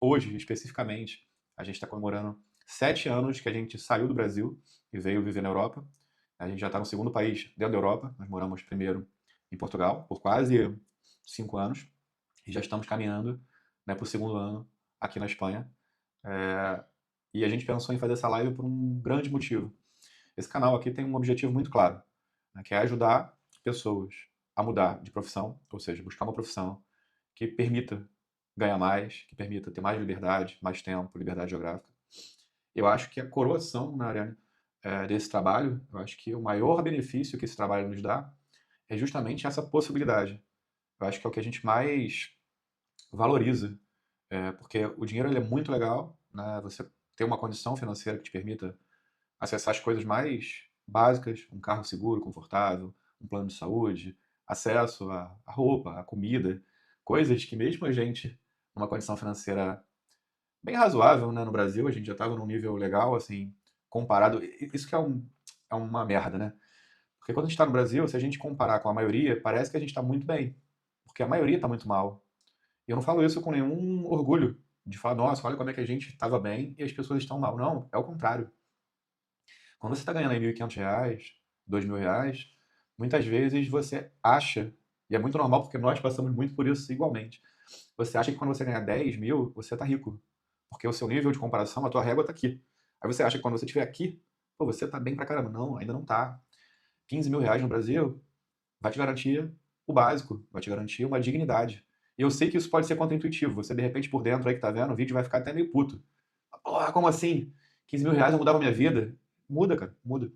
hoje, especificamente, a gente está comemorando 7 anos que a gente saiu do Brasil e veio viver na Europa. A gente já está no segundo país dentro da Europa. Nós moramos primeiro em Portugal por quase 5 anos e já estamos caminhando, né, para o segundo ano aqui na Espanha. É, e a gente pensou em fazer essa live por um grande motivo. Esse canal aqui tem um objetivo muito claro, né, que é ajudar pessoas a mudar de profissão, ou seja, buscar uma profissão que permita ganhar mais, que permita ter mais liberdade, mais tempo, liberdade geográfica. Eu acho que a coroação, na área desse trabalho, eu acho que o maior benefício que esse trabalho nos dá é justamente essa possibilidade. Eu acho que é o que a gente mais valoriza, porque o dinheiro ele é muito legal, né? Você ter uma condição financeira que te permita acessar as coisas mais básicas, um carro seguro, confortável, um plano de saúde, acesso à roupa, à comida, coisas que mesmo a gente, numa condição financeira bem razoável, né, no Brasil, a gente já estava num nível legal, assim, comparado. Isso que é uma merda, né? Porque quando a gente está no Brasil, se a gente comparar com a maioria, parece que a gente está muito bem, porque a maioria está muito mal. E eu não falo isso com nenhum orgulho de falar, nossa, olha como é que a gente estava bem e as pessoas estão mal. Não, é o contrário. Quando você está ganhando aí R$ 1.500, R$ 2.000, muitas vezes você acha, e é muito normal porque nós passamos muito por isso igualmente, você acha que quando você ganhar 10 mil, você está rico. Porque o seu nível de comparação, a tua régua está aqui. Aí você acha que quando você estiver aqui, pô, você está bem pra caramba. Não, ainda não está. R$ 15.000 no Brasil vai te garantir o básico, vai te garantir uma dignidade. E eu sei que isso pode ser contraintuitivo. Você, de repente, por dentro aí que tá vendo, o vídeo vai ficar até meio puto. Porra, como assim? R$ 15.000 mudava a minha vida? Muda, cara, muda.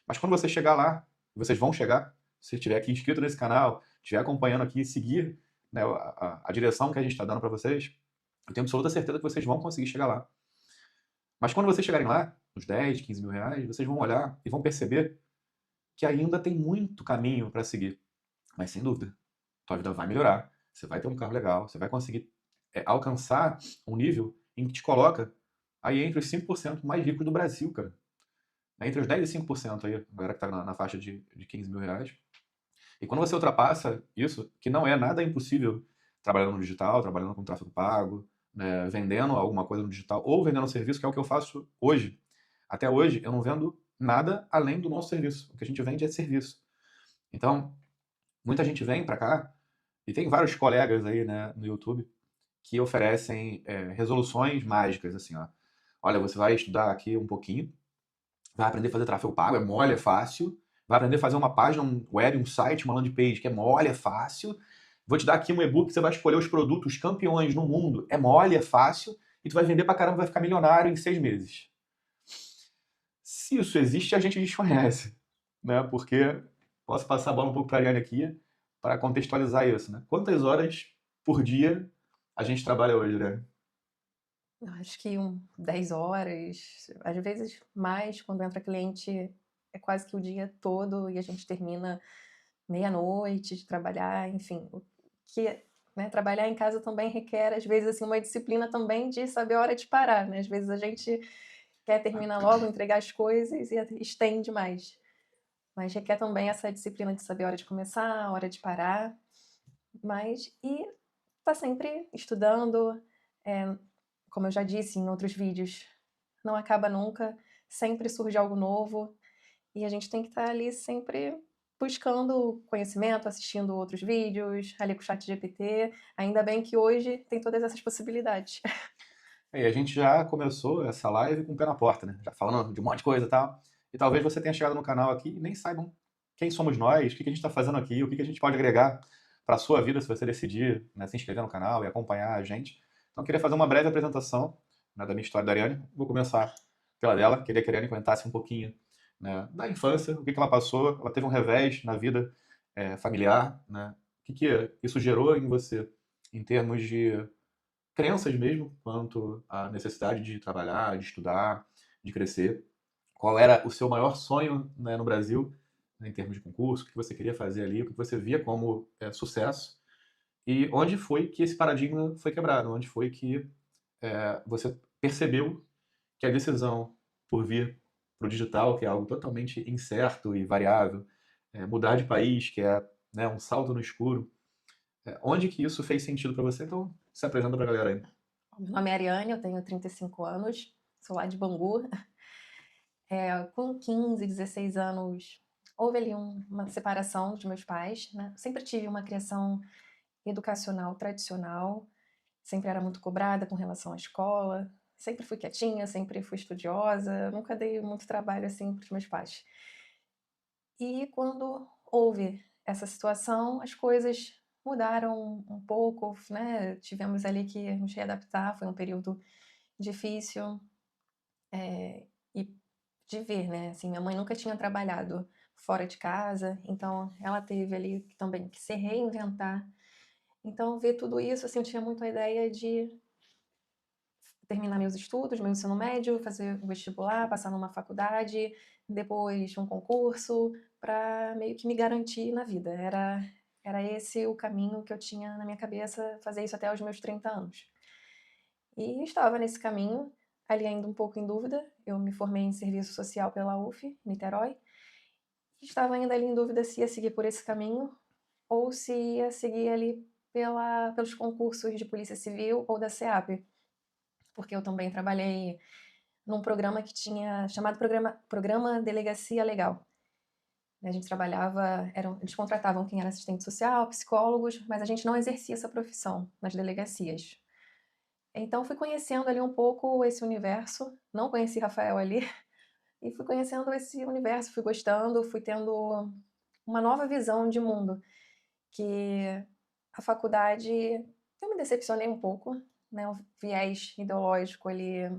Mas quando você chegar lá, vocês vão chegar, se estiver aqui inscrito nesse canal, estiver acompanhando aqui e seguir, né, a direção que a gente está dando para vocês, eu tenho absoluta certeza que vocês vão conseguir chegar lá. Mas quando vocês chegarem lá, nos 10, R$ 15.000, vocês vão olhar e vão perceber que ainda tem muito caminho para seguir. Mas sem dúvida, tua vida vai melhorar, você vai ter um carro legal, você vai conseguir alcançar um nível em que te coloca aí entre os 5% mais ricos do Brasil, cara. Entre os 10 e 5% aí, a galera que tá na faixa de R$ 15.000. E quando você ultrapassa isso, que não é nada impossível, trabalhando no digital, trabalhando com tráfego pago, né, vendendo alguma coisa no digital, ou vendendo um serviço, que é o que eu faço hoje. Até hoje, eu não vendo nada além do nosso serviço. O que a gente vende é serviço. Então, muita gente vem para cá, e tem vários colegas aí, né, no YouTube, que oferecem resoluções mágicas, assim, ó. Olha, você vai estudar aqui um pouquinho, vai aprender a fazer tráfego pago, é mole, é fácil. Vai aprender a fazer uma página web, um site, uma landing page, que é mole, é fácil. Vou te dar aqui um e-book que você vai escolher os produtos campeões no mundo. É mole, é fácil. E tu vai vender pra caramba, vai ficar milionário em 6 meses. Se isso existe, a gente desconhece, né? Porque posso passar a bola um pouco pra Ariane aqui para contextualizar isso, né? Quantas horas por dia a gente trabalha hoje, né? Eu acho que 10 horas, às vezes mais, quando entra cliente é quase que o dia todo e a gente termina meia-noite de trabalhar, enfim, o que, né, trabalhar em casa também requer, às vezes, assim, uma disciplina também de saber a hora de parar, né, às vezes a gente quer terminar logo, entregar as coisas e estende mais, mas requer também essa disciplina de saber a hora de começar, a hora de parar, mas tá sempre estudando, eh, como eu já disse em outros vídeos, não acaba nunca, sempre surge algo novo, e a gente tem que estar ali sempre buscando conhecimento, assistindo outros vídeos, ali com o ChatGPT, ainda bem que hoje tem todas essas possibilidades. E a gente já começou essa live com o pé na porta, né? Já falando de um monte de coisa e tal. E talvez você tenha chegado no canal aqui e nem saibam quem somos nós, o que a gente está fazendo aqui, o que a gente pode agregar para a sua vida se você decidir, né, se inscrever no canal e acompanhar a gente. Então, eu queria fazer uma breve apresentação, né, da minha história da Ariane. Vou começar pela dela. Queria que a Ariane comentasse um pouquinho, né, da infância, o que ela passou. Ela teve um revés na vida familiar, né? O que isso gerou em você em termos de crenças mesmo, quanto à necessidade de trabalhar, de estudar, de crescer. Qual era o seu maior sonho, né, no Brasil, né, em termos de concurso, o que você queria fazer ali, o que você via como sucesso, e onde foi que esse paradigma foi quebrado, onde foi que você percebeu que a decisão por vir para o digital, que é algo totalmente incerto e variável, mudar de país, que é, né, um salto no escuro, onde que isso fez sentido para você? Então, se apresenta para a galera aí. Meu nome é Ariane, eu tenho 35 anos, sou lá de Bangu. Com 15, 16 anos, houve ali uma separação dos meus pais, né? Sempre tive uma criação educacional tradicional, sempre era muito cobrada com relação à escola, sempre fui quietinha, sempre fui estudiosa, nunca dei muito trabalho assim para os meus pais. E quando houve essa situação, as coisas mudaram um pouco, né? Tivemos ali que nos readaptar, foi um período difícil, e de ver, né? Assim, minha mãe nunca tinha trabalhado fora de casa, então ela teve ali também que se reinventar. Então, ver tudo isso, assim, eu tinha muito a ideia de terminar meus estudos, meu ensino médio, fazer o vestibular, passar numa faculdade, depois um concurso, para meio que me garantir na vida. Era esse o caminho que eu tinha na minha cabeça, fazer isso até os meus 30 anos. E estava nesse caminho, ali ainda um pouco em dúvida. Eu me formei em serviço social pela UF, Niterói, e estava ainda ali em dúvida se ia seguir por esse caminho ou se ia seguir ali pelos concursos de Polícia Civil ou da SEAP, porque eu também trabalhei num programa que tinha chamado Programa Delegacia Legal. A gente trabalhava, eles contratavam quem era assistente social, psicólogos, mas a gente não exercia essa profissão nas delegacias. Então fui conhecendo ali um pouco esse universo, não conheci Rafael ali, e fui conhecendo esse universo, fui gostando, fui tendo uma nova visão de mundo, que a faculdade eu me decepcionei um pouco, né, o viés ideológico ali,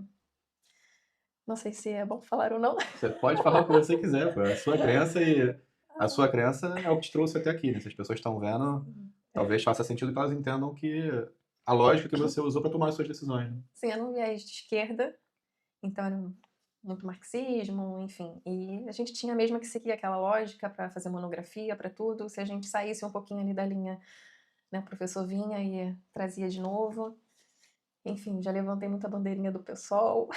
não sei se é bom falar ou não. Você pode falar o que você quiser, pô. A sua crença é o que te trouxe até aqui, né? Se as pessoas estão vendo, talvez faça sentido que elas entendam que a lógica que você usou para tomar as suas decisões, né? Sim, era um viés de esquerda, então era muito marxismo, enfim. E a gente tinha mesmo que seguir aquela lógica para fazer monografia, para tudo. Se a gente saísse um pouquinho ali da linha, né, o professor vinha e trazia de novo. Enfim, já levantei muita bandeirinha do PSOL,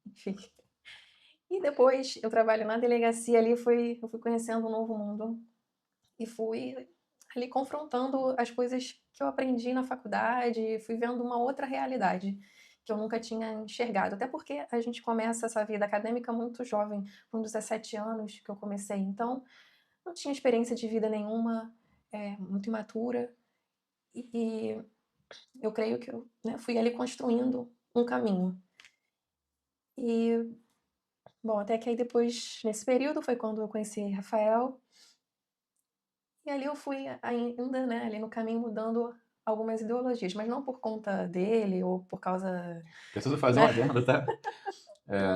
enfim. E depois eu trabalho na delegacia ali, eu fui conhecendo um novo mundo e fui ali confrontando as coisas que eu aprendi na faculdade, fui vendo uma outra realidade que eu nunca tinha enxergado. Até porque a gente começa essa vida acadêmica muito jovem, com 17 anos que eu comecei, então não tinha experiência de vida nenhuma, muito imatura, e eu creio que eu, né, fui ali construindo um caminho. E, bom, até que aí depois, nesse período, foi quando eu conheci Rafael, e ali eu fui ainda, né, ali no caminho mudando algumas ideologias, mas não por conta dele ou por causa, Preciso fazer né? uma adenda, tá?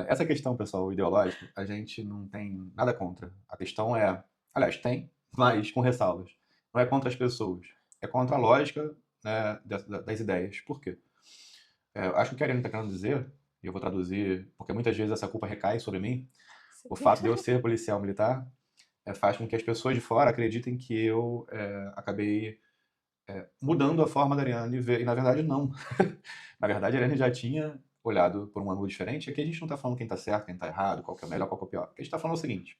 Essa questão, pessoal, ideológica, a gente não tem nada contra. A questão é, aliás, tem, mas com ressalvas. Não é contra as pessoas, é contra a lógica, né, das ideias. Por quê? Eu acho que o que a Ariane está querendo dizer, e eu vou traduzir, porque muitas vezes essa culpa recai sobre mim, Sim. o fato de eu ser policial militar faz com que as pessoas de fora acreditem que eu acabei mudando a forma da Ariane ver, e na verdade não. Na verdade, a Ariane já tinha olhado por um ângulo diferente. Aqui a gente não está falando quem está certo, quem está errado, qual que é o melhor, qual que é o pior. O que a gente está falando é o seguinte: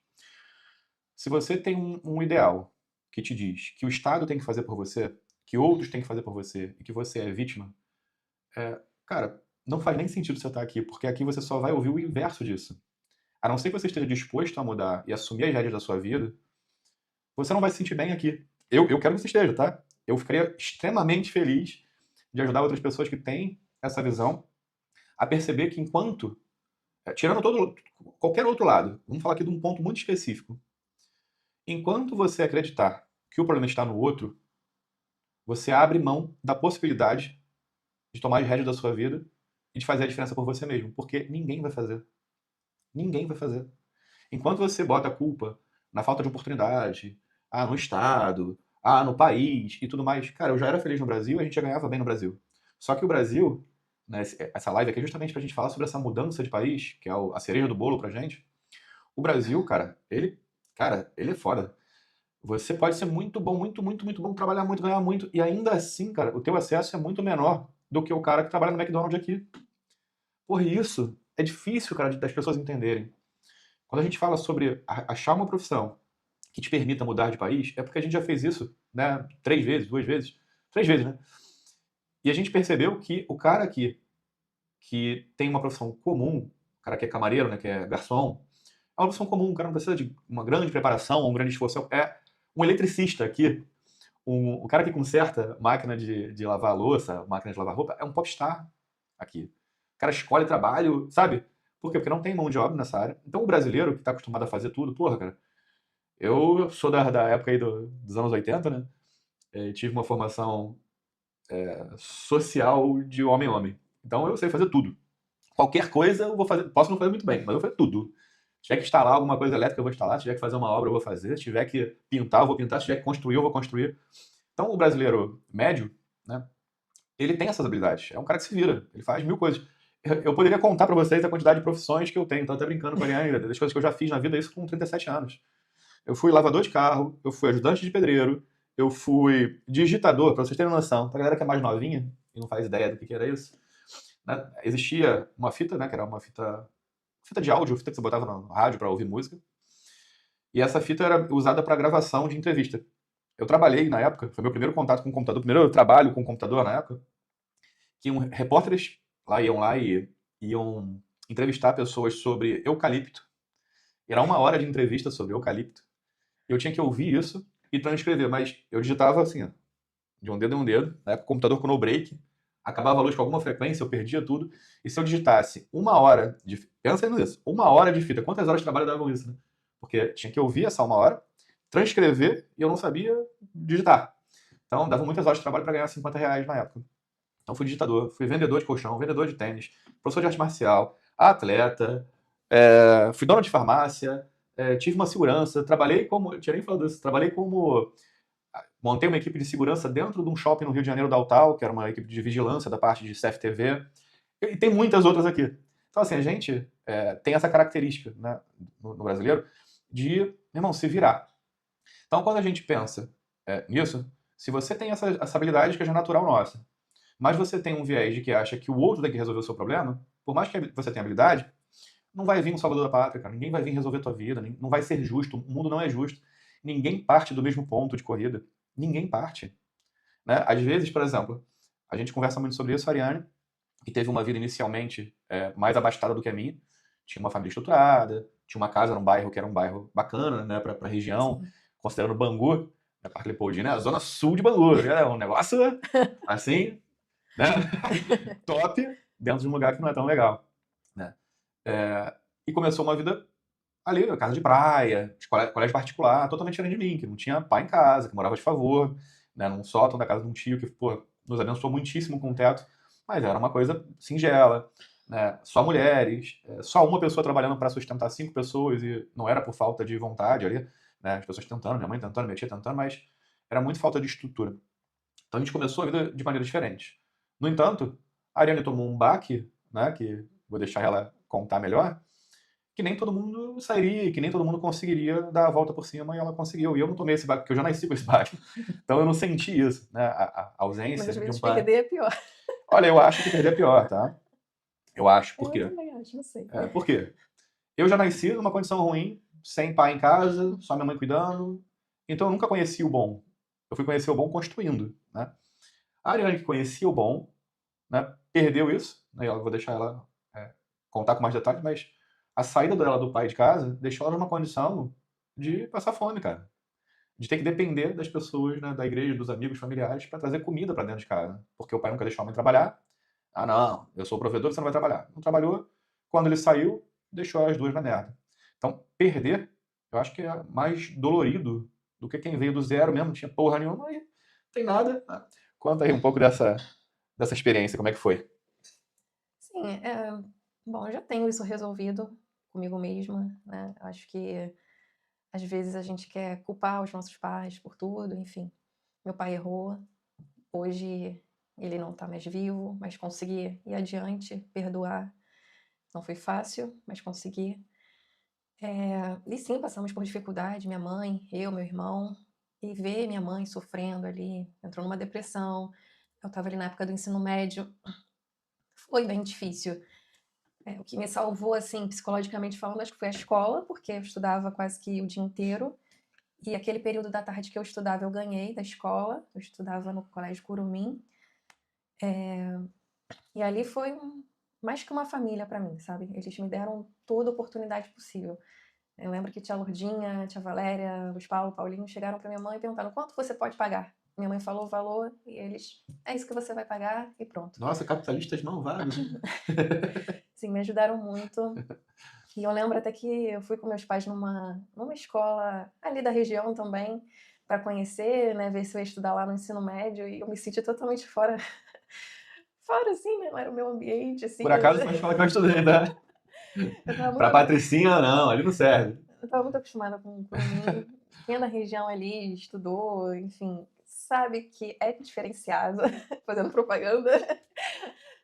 se você tem um ideal que te diz que o Estado tem que fazer por você, que outros têm que fazer por você e que você é vítima, cara, não faz nem sentido você estar aqui, porque aqui você só vai ouvir o inverso disso. A não ser que você esteja disposto a mudar e assumir as rédeas da sua vida, você não vai se sentir bem aqui. Eu quero que você esteja, tá? Eu ficaria extremamente feliz de ajudar outras pessoas que têm essa visão a perceber que enquanto, tirando qualquer outro lado, vamos falar aqui de um ponto muito específico, enquanto você acreditar que o problema está no outro, você abre mão da possibilidade de tomar as rédeas da sua vida e de fazer a diferença por você mesmo, porque ninguém vai fazer. Ninguém vai fazer. Enquanto você bota a culpa na falta de oportunidade, no Estado, no país e tudo mais, cara, eu já era feliz no Brasil, a gente já ganhava bem no Brasil. Só que o Brasil, né, essa live aqui é justamente pra gente falar sobre essa mudança de país, que é a cereja do bolo pra gente. O Brasil, cara, ele é foda. Você pode ser muito bom, muito, muito, muito bom, trabalhar muito, ganhar muito, e ainda assim, cara, o teu acesso é muito menor do que o cara que trabalha no McDonald's aqui. Por isso, é difícil, cara, das pessoas entenderem. Quando a gente fala sobre achar uma profissão que te permita mudar de país, é porque a gente já fez isso, né? 3 vezes, 2 vezes, 3 vezes, né? E a gente percebeu que o cara aqui, que tem uma profissão comum, o cara que é camareiro, né, que é garçom, é uma profissão comum, o cara não precisa de uma grande preparação, um grande esforço. É um eletricista aqui, o cara que conserta máquina de lavar louça, máquina de lavar roupa, é um popstar aqui. O cara escolhe trabalho, sabe? Por quê? Porque não tem mão de obra nessa área. Então o brasileiro que está acostumado a fazer tudo, porra, cara, eu sou da época aí dos anos 80, né? Tive uma formação social de homem a homem. Então eu sei fazer tudo. Qualquer coisa eu vou fazer, posso não fazer muito bem, mas eu vou fazer tudo. Se tiver que instalar alguma coisa elétrica, eu vou instalar. Se tiver que fazer uma obra, eu vou fazer. Se tiver que pintar, eu vou pintar. Se tiver que construir, eu vou construir. Então, o brasileiro médio, né, ele tem essas habilidades. É um cara que se vira. Ele faz mil coisas. Eu poderia contar para vocês a quantidade de profissões que eu tenho. Então, até brincando com a Ariane, das coisas que eu já fiz na vida, isso com 37 anos. Eu fui lavador de carro, eu fui ajudante de pedreiro, eu fui digitador, para vocês terem noção. Pra galera que é mais novinha e não faz ideia do que era isso, né, existia uma fita, né, que era uma fita de áudio, fita que você botava no rádio para ouvir música. E essa fita era usada para gravação de entrevista. Eu trabalhei na época, foi meu primeiro contato com o computador, primeiro trabalho com o computador na época, que repórteres lá e iam entrevistar pessoas sobre eucalipto. Era 1 hora de entrevista sobre eucalipto. E eu tinha que ouvir isso e transcrever, mas eu digitava assim, ó, de um dedo em um dedo, na época o computador com no break, acabava a luz com alguma frequência, eu perdia tudo. E se eu digitasse 1 hora de. Pensa nisso, 1 hora de fita. Quantas horas de trabalho davam isso, né? Porque tinha que ouvir essa 1 hora, transcrever e eu não sabia digitar. Então dava muitas horas de trabalho para ganhar R$ 50 na época. Então fui digitador, fui vendedor de colchão, vendedor de tênis, professor de arte marcial, atleta, fui dono de farmácia, tive uma segurança, trabalhei como. Eu tinha nem falado disso, trabalhei como. Montei uma equipe de segurança dentro de um shopping no Rio de Janeiro da Autal, que era uma equipe de vigilância da parte de CFTV. E tem muitas outras aqui. Então, assim, a gente tem essa característica, né, no brasileiro de, meu irmão, se virar. Então, quando a gente pensa nisso, se você tem essa habilidade que já é natural nossa, mas você tem um viés de que acha que o outro tem que resolver o seu problema, por mais que você tenha habilidade, não vai vir um salvador da pátria, cara. Ninguém vai vir resolver a tua vida, não vai ser justo, o mundo não é justo. Ninguém parte do mesmo ponto de corrida. Ninguém parte. Né? Às vezes, por exemplo, a gente conversa muito sobre isso, a Ariane, que teve uma vida inicialmente mais abastada do que a minha, tinha uma família estruturada, tinha uma casa num bairro que era um bairro bacana, né, para a região, Sim. considerando Bangu, né, Parque Leopoldina, a zona sul de Bangu, é um negócio assim, né, top, dentro de um lugar que não é tão legal, né. E começou uma vida ali, casa de praia, de colégio particular, totalmente diferente de mim, que não tinha pai em casa, que morava de favor, né, num sótão da casa de um tio que, pô, nos abençoou muitíssimo com o teto, mas era uma coisa singela, né, só mulheres, só uma pessoa trabalhando para sustentar 5 pessoas e não era por falta de vontade ali, né, as pessoas tentando, minha mãe tentando, minha tia tentando, mas era muito falta de estrutura. Então a gente começou a vida de maneira diferente. No entanto, a Ariane tomou um baque, né, que vou deixar ela contar melhor, que nem todo mundo sairia, que nem todo mundo conseguiria dar a volta por cima e ela conseguiu. E eu não tomei esse baque, porque eu já nasci com esse baque. Então eu não senti isso, né? A Mas ausência às de um vezes pai. perder é pior. Olha, eu acho que perder é pior, tá? Eu acho. Por Eu quê? também acho, não sei. Por quê? Eu já nasci numa condição ruim, sem pai em casa, só minha mãe cuidando. Então eu nunca conheci o bom. Eu fui conhecer o bom construindo, né? A Ariane que conhecia o bom, né, perdeu isso. Né, eu vou deixar ela contar com mais detalhes, mas a saída dela do pai de casa deixou ela numa condição de passar fome, cara. De ter que depender das pessoas, né, da igreja, dos amigos, familiares, para trazer comida para dentro de casa. Porque o pai nunca deixou a mãe trabalhar. Ah, não, eu sou o provedor, você não vai trabalhar. Não trabalhou. Quando ele saiu, deixou as duas na merda. Então, perder, eu acho que é mais dolorido do que quem veio do zero mesmo, não tinha porra nenhuma, e não tem nada. Né? Conta aí um pouco dessa experiência, como é que foi? Sim, bom, eu já tenho isso resolvido comigo mesma, né? Acho que às vezes a gente quer culpar os nossos pais por tudo, enfim. Meu pai errou, hoje ele não tá mais vivo, mas consegui ir adiante, perdoar. Não foi fácil, mas consegui. E sim, passamos por dificuldade, minha mãe, eu, meu irmão, e ver minha mãe sofrendo ali, entrou numa depressão. Eu estava ali na época do ensino médio, foi bem difícil. O que me salvou, assim, psicologicamente falando, acho que foi a escola, porque eu estudava quase que o dia inteiro. E aquele período da tarde que eu estudava, eu ganhei da escola. Eu estudava no Colégio Curumim. E ali foi mais que uma família para mim, sabe. Eles me deram toda a oportunidade possível. Eu lembro que tia Lourdinha, tia Valéria, Luiz Paulo, Paulinho chegaram para minha mãe e perguntaram: "Quanto você pode pagar?". Minha mãe falou o valor e eles: "É isso que você vai pagar", e pronto. Nossa, capitalistas malvados, hein? Sim, me ajudaram muito. E eu lembro até que eu fui com meus pais numa escola ali da região também, para conhecer, né, ver se eu ia estudar lá no ensino médio, e eu me senti totalmente fora fora, assim, né, não era o meu ambiente, assim, Por acaso foi a escola que eu estudei, né? eu estava Pra muito patricinha, não, ali não serve. eu estava muito acostumada com mim. Quem é da região ali, estudou, enfim, sabe que é diferenciado, fazendo propaganda,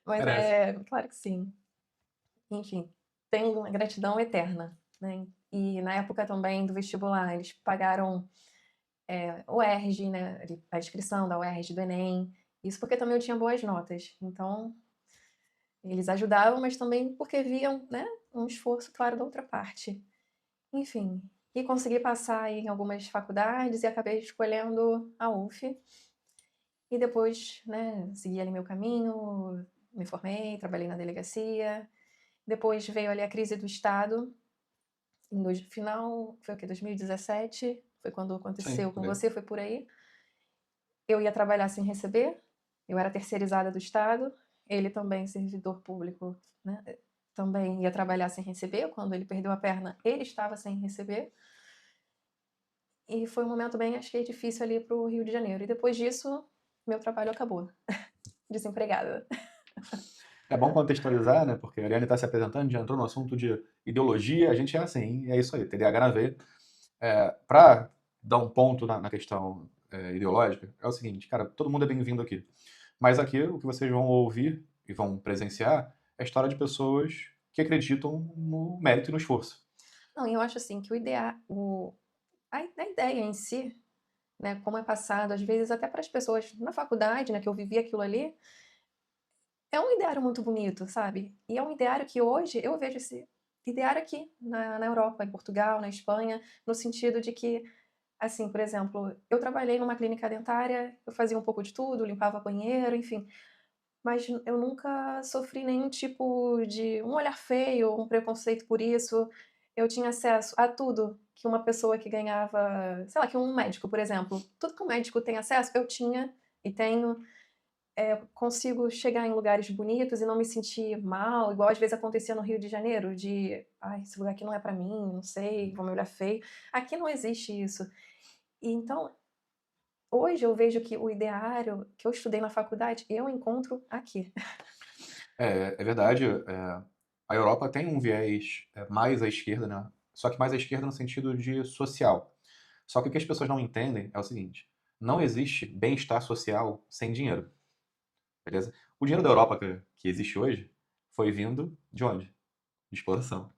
mas Merece. claro que sim. Enfim, tenho uma gratidão eterna, né. E na época também do vestibular, eles pagaram, o UERJ, né, a inscrição da UERJ, do Enem, isso porque também eu tinha boas notas, então eles ajudavam, mas também porque viam, né, um esforço claro da outra parte. Enfim, e consegui passar em algumas faculdades e acabei escolhendo a UF, e depois, né, segui ali meu caminho, me formei, trabalhei na delegacia, depois veio ali a crise do estado, em final foi o quê? 2017, foi quando Sim, aconteceu com por aí. você, foi por aí. Eu ia trabalhar sem receber, eu era terceirizada do estado, ele também servidor público, né, também ia trabalhar sem receber, quando ele perdeu a perna, ele estava sem receber. E foi um momento bem, acho que difícil ali para o Rio de Janeiro. E depois disso, meu trabalho acabou, desempregada. É bom contextualizar, né? Porque a Ariane está se apresentando, já entrou no assunto de ideologia, a gente é assim, é isso aí, TDAH na veia. Para dar um ponto na questão ideológica, é o seguinte, cara, todo mundo é bem-vindo aqui. Mas aqui o que vocês vão ouvir e vão presenciar é a história de pessoas que acreditam no mérito e no esforço. Não, e eu acho assim que o idea o a ideia em si, né, como é passado, às vezes até para as pessoas na faculdade, né, que eu vivi aquilo ali, é um ideário muito bonito, sabe. E é um ideário que hoje eu vejo esse ideário aqui na Europa, em Portugal, na Espanha, no sentido de que, assim, por exemplo, eu trabalhei numa clínica dentária, eu fazia um pouco de tudo, limpava banheiro, enfim. Mas eu nunca sofri nenhum tipo de um olhar feio, um preconceito por isso. Eu tinha acesso a tudo que uma pessoa que ganhava, sei lá, que um médico, por exemplo, tudo que um médico tem acesso, eu tinha e tenho. Consigo chegar em lugares bonitos e não me sentir mal, igual às vezes acontecia no Rio de Janeiro, de: "Ai, esse lugar aqui não é pra mim, não sei, vão me olhar feio". Aqui não existe isso. E então, hoje eu vejo que o ideário que eu estudei na faculdade, eu encontro aqui. É verdade, a Europa tem um viés mais à esquerda, né? Só que mais à esquerda no sentido de social. Só que o que as pessoas não entendem é o seguinte: não existe bem-estar social sem dinheiro, beleza? O dinheiro da Europa que existe hoje foi vindo de onde? De exploração.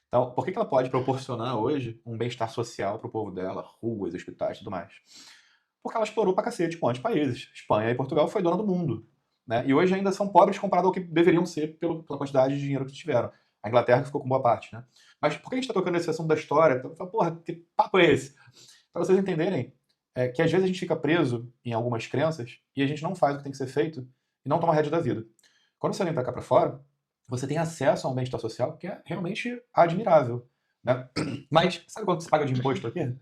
Então, por que ela pode proporcionar hoje um bem-estar social para o povo dela, ruas, hospitais e tudo mais? Porque ela explorou pra cacete quantos países. Espanha e Portugal foi dona do mundo. Né? E hoje ainda são pobres comparado ao que deveriam ser pela quantidade de dinheiro que tiveram. A Inglaterra ficou com boa parte. Né? Mas por que a gente está tocando nesse assunto da história? Então, porra, que papo é esse? Para vocês entenderem que às vezes a gente fica preso em algumas crenças e a gente não faz o que tem que ser feito e não toma a rédea da vida. Quando você vem para cá para fora, você tem acesso a um bem-estar social que é realmente admirável. Né? Mas sabe quanto se paga de imposto aqui?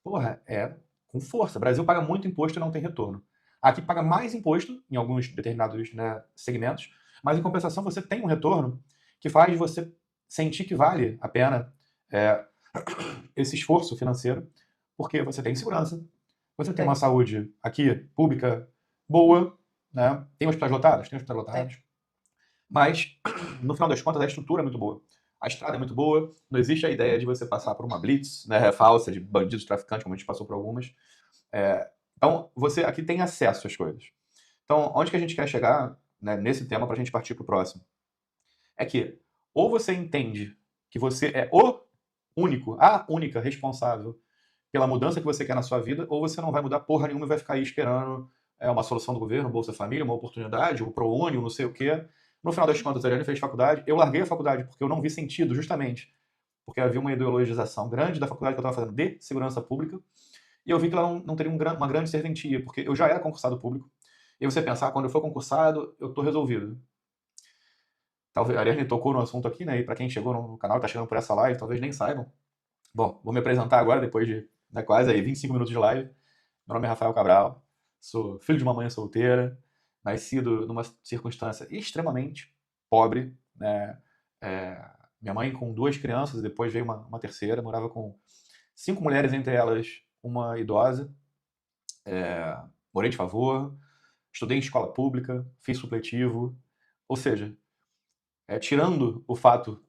Porra, é com força. O Brasil paga muito imposto e não tem retorno. Aqui paga mais imposto em alguns determinados, né, segmentos, mas em compensação você tem um retorno que faz você sentir que vale a pena é, esse esforço financeiro, porque você tem segurança, você tem uma Tem, saúde aqui pública boa, né? Tem hospitais lotados, tem hospitais tem. lotados, mas no final das contas a estrutura é muito boa. A estrada é muito boa, não existe a ideia de você passar por uma blitz, né, falsa, de bandidos traficantes, como a gente passou por algumas. Então, você aqui tem acesso às coisas. Então, onde que a gente quer chegar, né, nesse tema para a gente partir para o próximo? É que ou você entende que você é o único, a única responsável pela mudança que você quer na sua vida, ou você não vai mudar porra nenhuma e vai ficar aí esperando uma solução do governo, Bolsa Família, uma oportunidade, o ProUni, não sei o quê. No final das contas, a Ariane fez faculdade. Eu larguei a faculdade porque eu não vi sentido, justamente porque havia uma ideologização grande da faculdade que eu estava fazendo de segurança pública, e eu vi que ela não teria uma grande serventia, porque eu já era concursado público, E você pensar, quando eu for concursado, eu tô resolvido. Talvez, a Ariane tocou no assunto aqui, né? E para quem chegou no canal, tá chegando por essa live, talvez nem saibam. Bom, vou me apresentar agora, depois de quase aí 25 minutos de live. Meu nome é Rafael Cabral, sou filho de uma mãe solteira, nascido numa circunstância extremamente pobre, né? Minha mãe com 2 crianças, e depois veio uma terceira, morava com 5 mulheres, entre elas uma idosa. Morei de favor, estudei em escola pública, fiz supletivo, ou seja, tirando o fato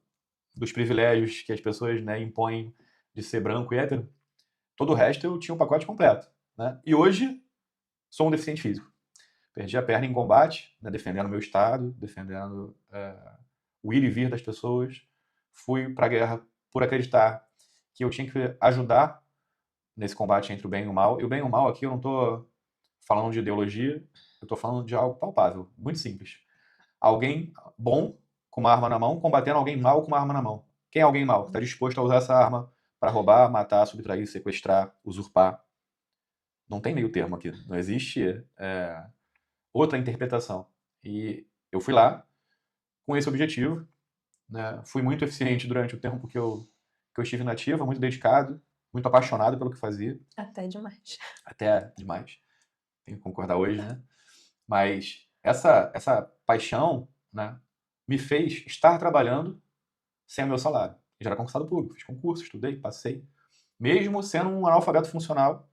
dos privilégios que as pessoas, né, impõem de ser branco e hétero, todo o resto eu tinha um pacote completo, né? E hoje sou um deficiente físico. Perdi a perna em combate, né, defendendo o meu estado, defendendo o ir e vir das pessoas. Fui para a guerra por acreditar que eu tinha que ajudar nesse combate entre o bem e o mal. E o bem e o mal aqui eu não estou falando de ideologia, eu estou falando de algo palpável, muito simples. Alguém bom com uma arma na mão combatendo alguém mal com uma arma na mão. Quem é alguém mal? Está disposto a usar essa arma para roubar, matar, subtrair, sequestrar, usurpar. Não tem meio termo aqui. Não existe outra interpretação. E eu fui lá com esse objetivo, né? Fui muito eficiente durante o tempo que eu estive na ativa, muito dedicado, muito apaixonado pelo que fazia. Até demais. Até demais. Tenho que concordar hoje, né? Mas essa paixão, né, me fez estar trabalhando sem o meu salário. Eu já era concursado público, fiz concurso, estudei, passei. Mesmo sendo um analfabeto funcional,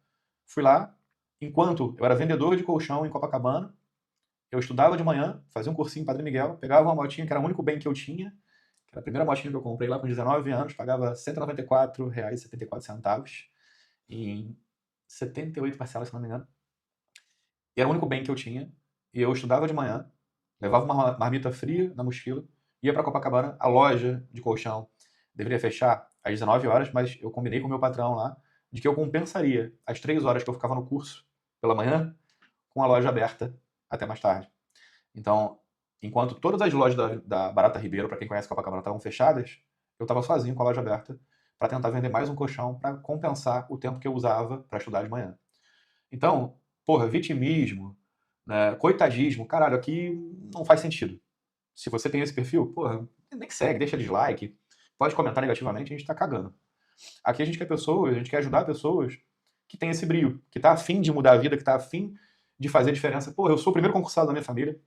fui lá. Enquanto eu era vendedor de colchão em Copacabana, eu estudava de manhã, fazia um cursinho em Padre Miguel, pegava uma motinha que era o único bem que eu tinha, que era a primeira motinha que eu comprei lá com 19 anos, pagava R$ 194,74 em 78 parcelas, se não me engano. E era o único bem que eu tinha. E eu estudava de manhã, levava uma marmita fria na mochila, ia para Copacabana, a loja de colchão deveria fechar às 19 horas, mas eu combinei com o meu patrão lá de que eu compensaria as 3 horas que eu ficava no curso pela manhã com a loja aberta até mais tarde. Então, enquanto todas as lojas da Barata Ribeiro, para quem conhece Copacabana, estavam fechadas, eu estava sozinho com a loja aberta para tentar vender mais um colchão para compensar o tempo que eu usava para estudar de manhã. Então, porra, vitimismo, né, coitadismo, caralho, aqui não faz sentido. Se você tem esse perfil, porra, nem segue, deixa dislike, pode comentar negativamente, a gente tá cagando. Aqui a gente quer pessoas, a gente quer ajudar pessoas que têm esse brio, que tá afim de mudar a vida, que tá afim de fazer diferença. Porra, eu sou o primeiro concursado da minha família,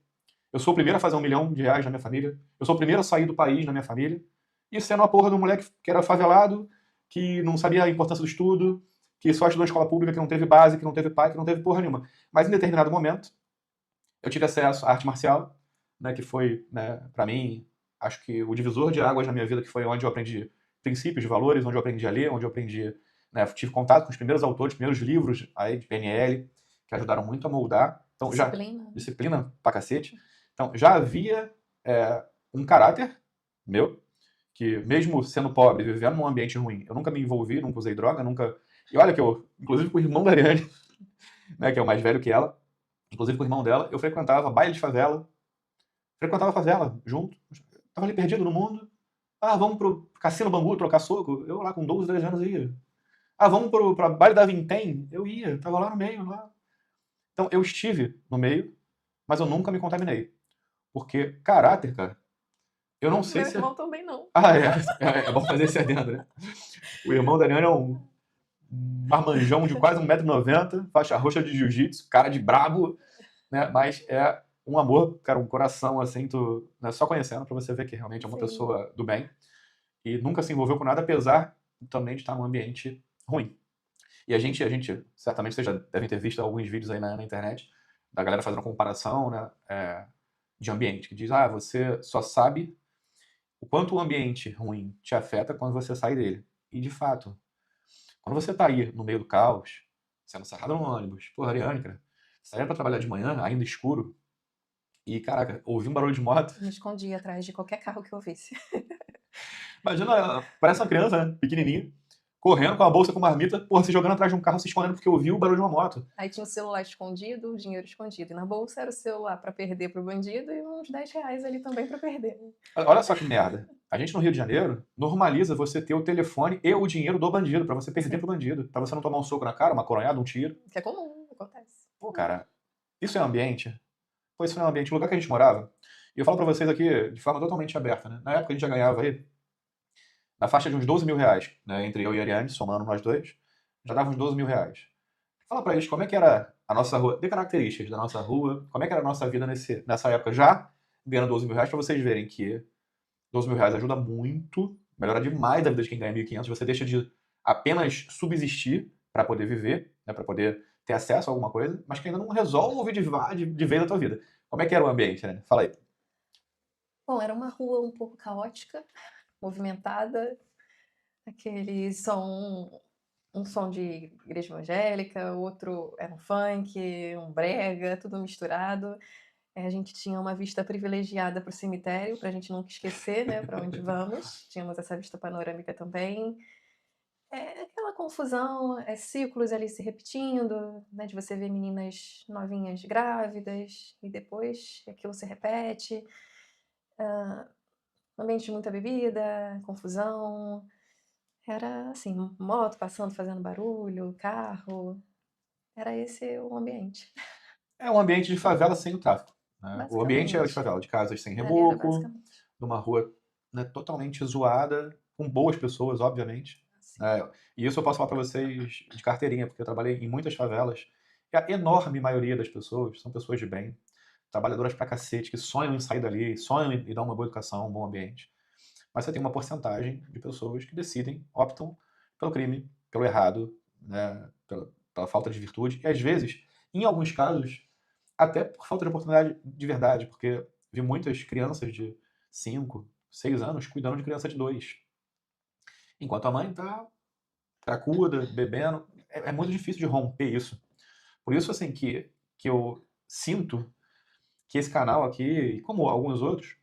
eu sou o primeiro a fazer R$ 1 milhão na minha família, eu sou o primeiro a sair do país na minha família, e sendo a porra do moleque que era favelado, que não sabia a importância do estudo, que só estudou em escola pública, que não teve base, que não teve pai, que não teve porra nenhuma. Mas em determinado momento, eu tive acesso à arte marcial, né, que foi, né, para mim, acho que o divisor de águas na minha vida, que foi onde eu aprendi princípios, valores, onde eu aprendi a ler, onde eu aprendi, né, tive contato com os primeiros autores, primeiros livros aí de PNL, que ajudaram muito a moldar. Então, Disciplina. disciplina pra cacete. Então, já havia um caráter meu, que mesmo sendo pobre, vivendo num ambiente ruim, eu nunca me envolvi, nunca usei droga, nunca... E olha que eu, inclusive com o irmão da Ariane, né, que é o mais velho que ela, inclusive com o irmão dela, eu frequentava baile de favela, frequentava a favela junto, tava ali perdido no mundo. Ah, vamos pro Cassino Bangu trocar soco? Eu lá com 12, 13 anos ia. Ah, vamos pra baile da Vintém? Eu ia, tava lá no meio, lá. Então eu estive no meio, mas eu nunca me contaminei. Porque caráter, cara, eu não sei Meu se... irmão também não. Ah, é bom fazer esse adendo, né? O irmão da Ariane é um marmanjão de quase 1,90 m, faixa roxa de jiu-jitsu, cara de brabo, né? Mas é um amor, cara, um coração, assim, né, só conhecendo pra você ver que realmente é uma Sim. pessoa do bem. E nunca se envolveu com nada, apesar também de estar num ambiente ruim. E a gente certamente vocês já devem ter visto alguns vídeos aí na internet, da galera fazendo comparação, né, de ambiente, que diz, você só sabe o quanto o ambiente ruim te afeta quando você sai dele. E, de fato, quando você tá aí no meio do caos, sendo sarrado no ônibus, porra, Ariane, cara, saia pra trabalhar de manhã, ainda escuro, e, caraca, ouvir um barulho de moto. Me escondi atrás de qualquer carro que eu visse. Imagina, parece uma criança, né, pequenininha, correndo com a bolsa com marmita, porra, se jogando atrás de um carro, se escondendo porque ouviu o barulho de uma moto. Aí tinha o celular escondido, o dinheiro escondido. E na bolsa era o celular pra perder pro bandido e uns R$ 10 ali também pra perder. Olha só que merda. A gente no Rio de Janeiro normaliza você ter o telefone e o dinheiro do bandido, pra você perder pro bandido, pra você não tomar um soco na cara, uma coronhada, um tiro. Que é comum, acontece. Pô, cara, isso é ambiente? foi esse ambiente, o lugar que a gente morava. E eu falo pra vocês aqui de forma totalmente aberta, né? Na época a gente já ganhava aí na faixa de uns 12 mil reais, né? Entre eu e a Ariane, somando nós dois, já dava uns 12 mil reais. Fala pra eles como é que era a nossa rua, de características da nossa rua, como é que era a nossa vida nessa época já ganhando 12 mil reais, pra vocês verem que 12 mil reais ajuda muito, melhora demais a vida de quem ganha 1.500. Você deixa de apenas subsistir para poder viver, né, para poder ter acesso a alguma coisa, mas que ainda não resolve de vez a tua vida. Como é que era o ambiente, né? Fala aí. Bom, era uma rua um pouco caótica, movimentada, aquele som, um som de igreja evangélica, outro era um funk, um brega, tudo misturado. A gente tinha uma vista privilegiada para o cemitério, para a gente nunca esquecer, né, para onde vamos. Tínhamos essa vista panorâmica também. É aquela confusão, ciclos ali se repetindo, né, de você ver meninas novinhas grávidas e depois aquilo se repete. Ambiente de muita bebida, confusão. Era assim, moto passando, fazendo barulho, carro. Era esse o ambiente, É um ambiente de favela sem o tráfico, né? O ambiente é o de basicamente. favela, de casas sem Ali era reboco, basicamente numa rua, né, totalmente zoada, com boas pessoas, obviamente. assim. Né? E isso eu posso falar para vocês de carteirinha, porque eu trabalhei em muitas favelas. E a enorme maioria das pessoas são pessoas de bem, trabalhadoras pra cacete, que sonham em sair dali, sonham em dar uma boa educação, um bom ambiente. Mas você tem uma porcentagem de pessoas que decidem, optam pelo crime, pelo errado, né, pela falta de virtude, e às vezes, em alguns casos, até por falta de oportunidade de verdade, porque vi muitas crianças de 5, 6 anos cuidando de criança de 2, enquanto a mãe tá cracuda, bebendo. É muito difícil de romper isso. Por isso, assim, que eu sinto que esse canal aqui, como alguns outros,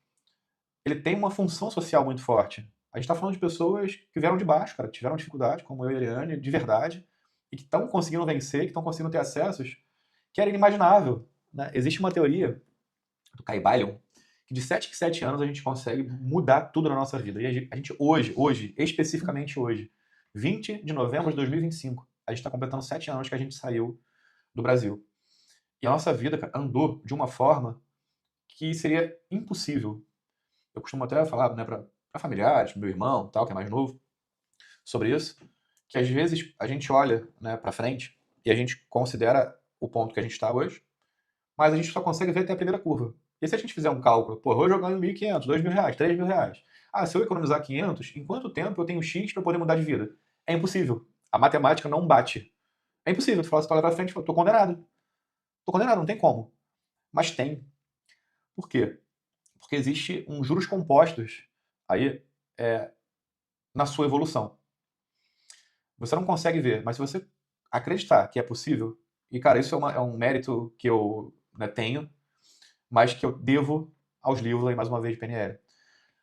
ele tem uma função social muito forte. A gente está falando de pessoas que vieram de baixo, cara, que tiveram dificuldade, como eu e a Eliane, de verdade, e que estão conseguindo vencer, que estão conseguindo ter acessos que era inimaginável. Né? Existe uma teoria do Kai Balion que de 7 em 7 anos a gente consegue mudar tudo na nossa vida. E a gente hoje, especificamente hoje, 20 de novembro de 2025, a gente está completando 7 anos que a gente saiu do Brasil. E a nossa vida, cara, andou de uma forma que seria impossível. Eu costumo até falar, né, para familiares, meu irmão, tal, que é mais novo, sobre isso, que às vezes a gente olha, né, para frente e a gente considera o ponto que a gente está hoje, mas a gente só consegue ver até a primeira curva. E se a gente fizer um cálculo, pô, hoje eu ganho 1.500, 2.000 reais, 3.000 reais. Ah, se eu economizar 500, em quanto tempo eu tenho X para poder mudar de vida? É impossível. A matemática não bate. É impossível. Tu fala, você olha pra frente e fala, tô condenado. Tô condenado, não tem como. Mas tem. Por quê? Porque existe um juros compostos aí na sua evolução. Você não consegue ver, mas se você acreditar que é possível, e cara, isso é um mérito que eu, né, tenho, mas que eu devo aos livros, aí mais uma vez, de PNL.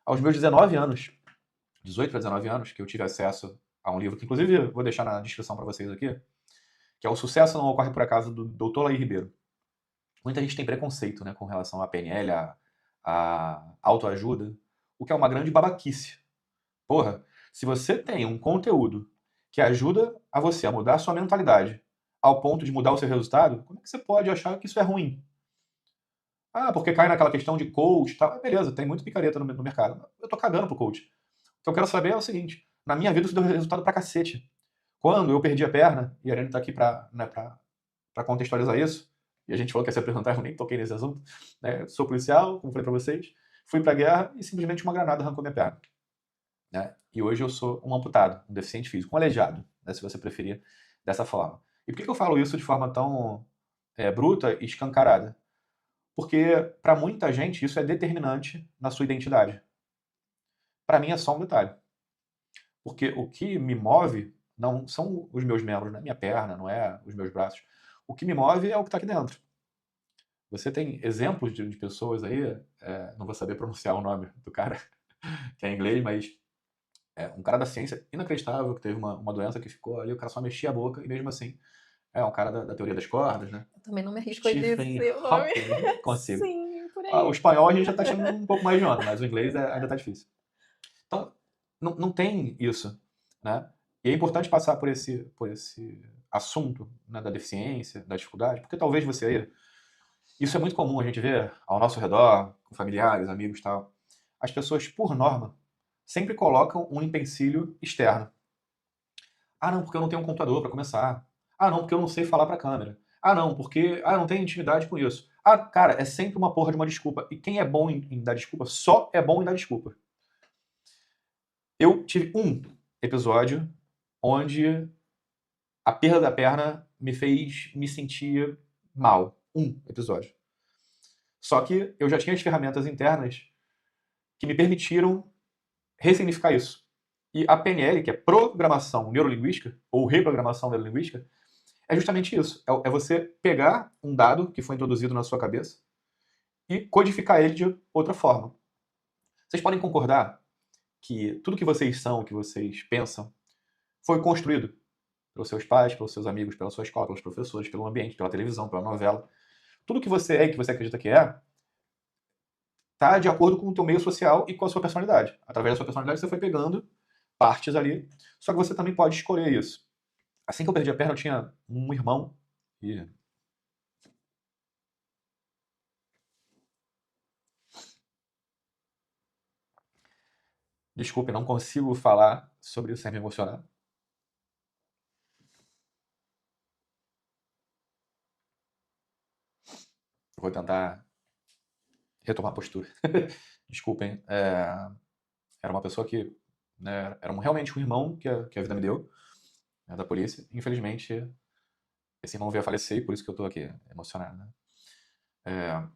Aos meus 19 anos, 18 para 19 anos, que eu tive acesso a um livro, que inclusive eu vou deixar na descrição para vocês aqui, que é O Sucesso Não Ocorre Por Acaso, do Dr. Laí Ribeiro. Muita gente tem preconceito, né, com relação à PNL, à autoajuda, o que é uma grande babaquice. Porra, se você tem um conteúdo que ajuda a você a mudar a sua mentalidade ao ponto de mudar o seu resultado, como é que você pode achar que isso é ruim? Ah, porque cai naquela questão de coach e tal. Ah, beleza, tem muito picareta no mercado. Eu tô cagando pro coach. O que eu quero saber é o seguinte: na minha vida isso deu resultado pra cacete. Quando eu perdi a perna, e a Ariane tá aqui pra, né, pra contextualizar isso, e a gente falou que ia se apresentar, eu nem toquei nesse assunto. Né? Sou policial, como falei pra vocês, fui pra guerra e simplesmente uma granada arrancou minha perna. Né? E hoje eu sou um amputado, um deficiente físico, um aleijado, né, se você preferir dessa forma. E por que eu falo isso de forma tão bruta e escancarada? Porque para muita gente isso é determinante na sua identidade. Para mim é só um detalhe. Porque o que me move não são os meus membros, não é minha perna, não é os meus braços. O que me move é o que está aqui dentro. Você tem exemplos de pessoas aí, não vou saber pronunciar o nome do cara, que é em inglês, mas um cara da ciência inacreditável, que teve uma doença que ficou ali, o cara só mexia a boca e mesmo assim é um cara da teoria das cordas, né? Eu também não me arrisco a Stephen dizer o nome. Hawking, consigo. Sim, por O aí. espanhol a gente já está tirando um pouco mais de onda, mas o inglês ainda está difícil. Então, não tem isso, né? E é importante passar por esse assunto, né, da deficiência, da dificuldade, porque talvez você aí Isso é muito comum a gente ver ao nosso redor, com familiares, amigos e tal. As pessoas, por norma, sempre colocam um empecilho externo. Ah, não, porque eu não tenho um computador para começar. Ah, não, porque eu não sei falar para a câmera. Ah, não, porque eu não tenho intimidade com isso. Ah, cara, é sempre uma porra de uma desculpa. E quem é bom em dar desculpa só é bom em dar desculpa. Eu tive um episódio onde a perda da perna me fez me sentir mal. Um episódio. Só que eu já tinha as ferramentas internas que me permitiram ressignificar isso. E a PNL, que é Programação Neurolinguística, ou Reprogramação Neurolinguística, é justamente isso. É você pegar um dado que foi introduzido na sua cabeça e codificar ele de outra forma. Vocês podem concordar que tudo que vocês são, que vocês pensam, foi construído pelos seus pais, pelos seus amigos, pela sua escola, pelos professores, pelo ambiente, pela televisão, pela novela. Tudo que você é e que você acredita que é, está de acordo com o teu meio social e com a sua personalidade. Através da sua personalidade você foi pegando partes ali, só que você também pode escolher isso. Assim que eu perdi a perna, eu tinha um irmão e desculpe, não consigo falar sobre isso sem me emocionar. Vou tentar retomar a postura. Desculpem. Era uma pessoa que, né, era realmente um irmão que a vida me deu, né, da polícia. Infelizmente, esse irmão veio a falecer e por isso que eu tô aqui emocionado. Né?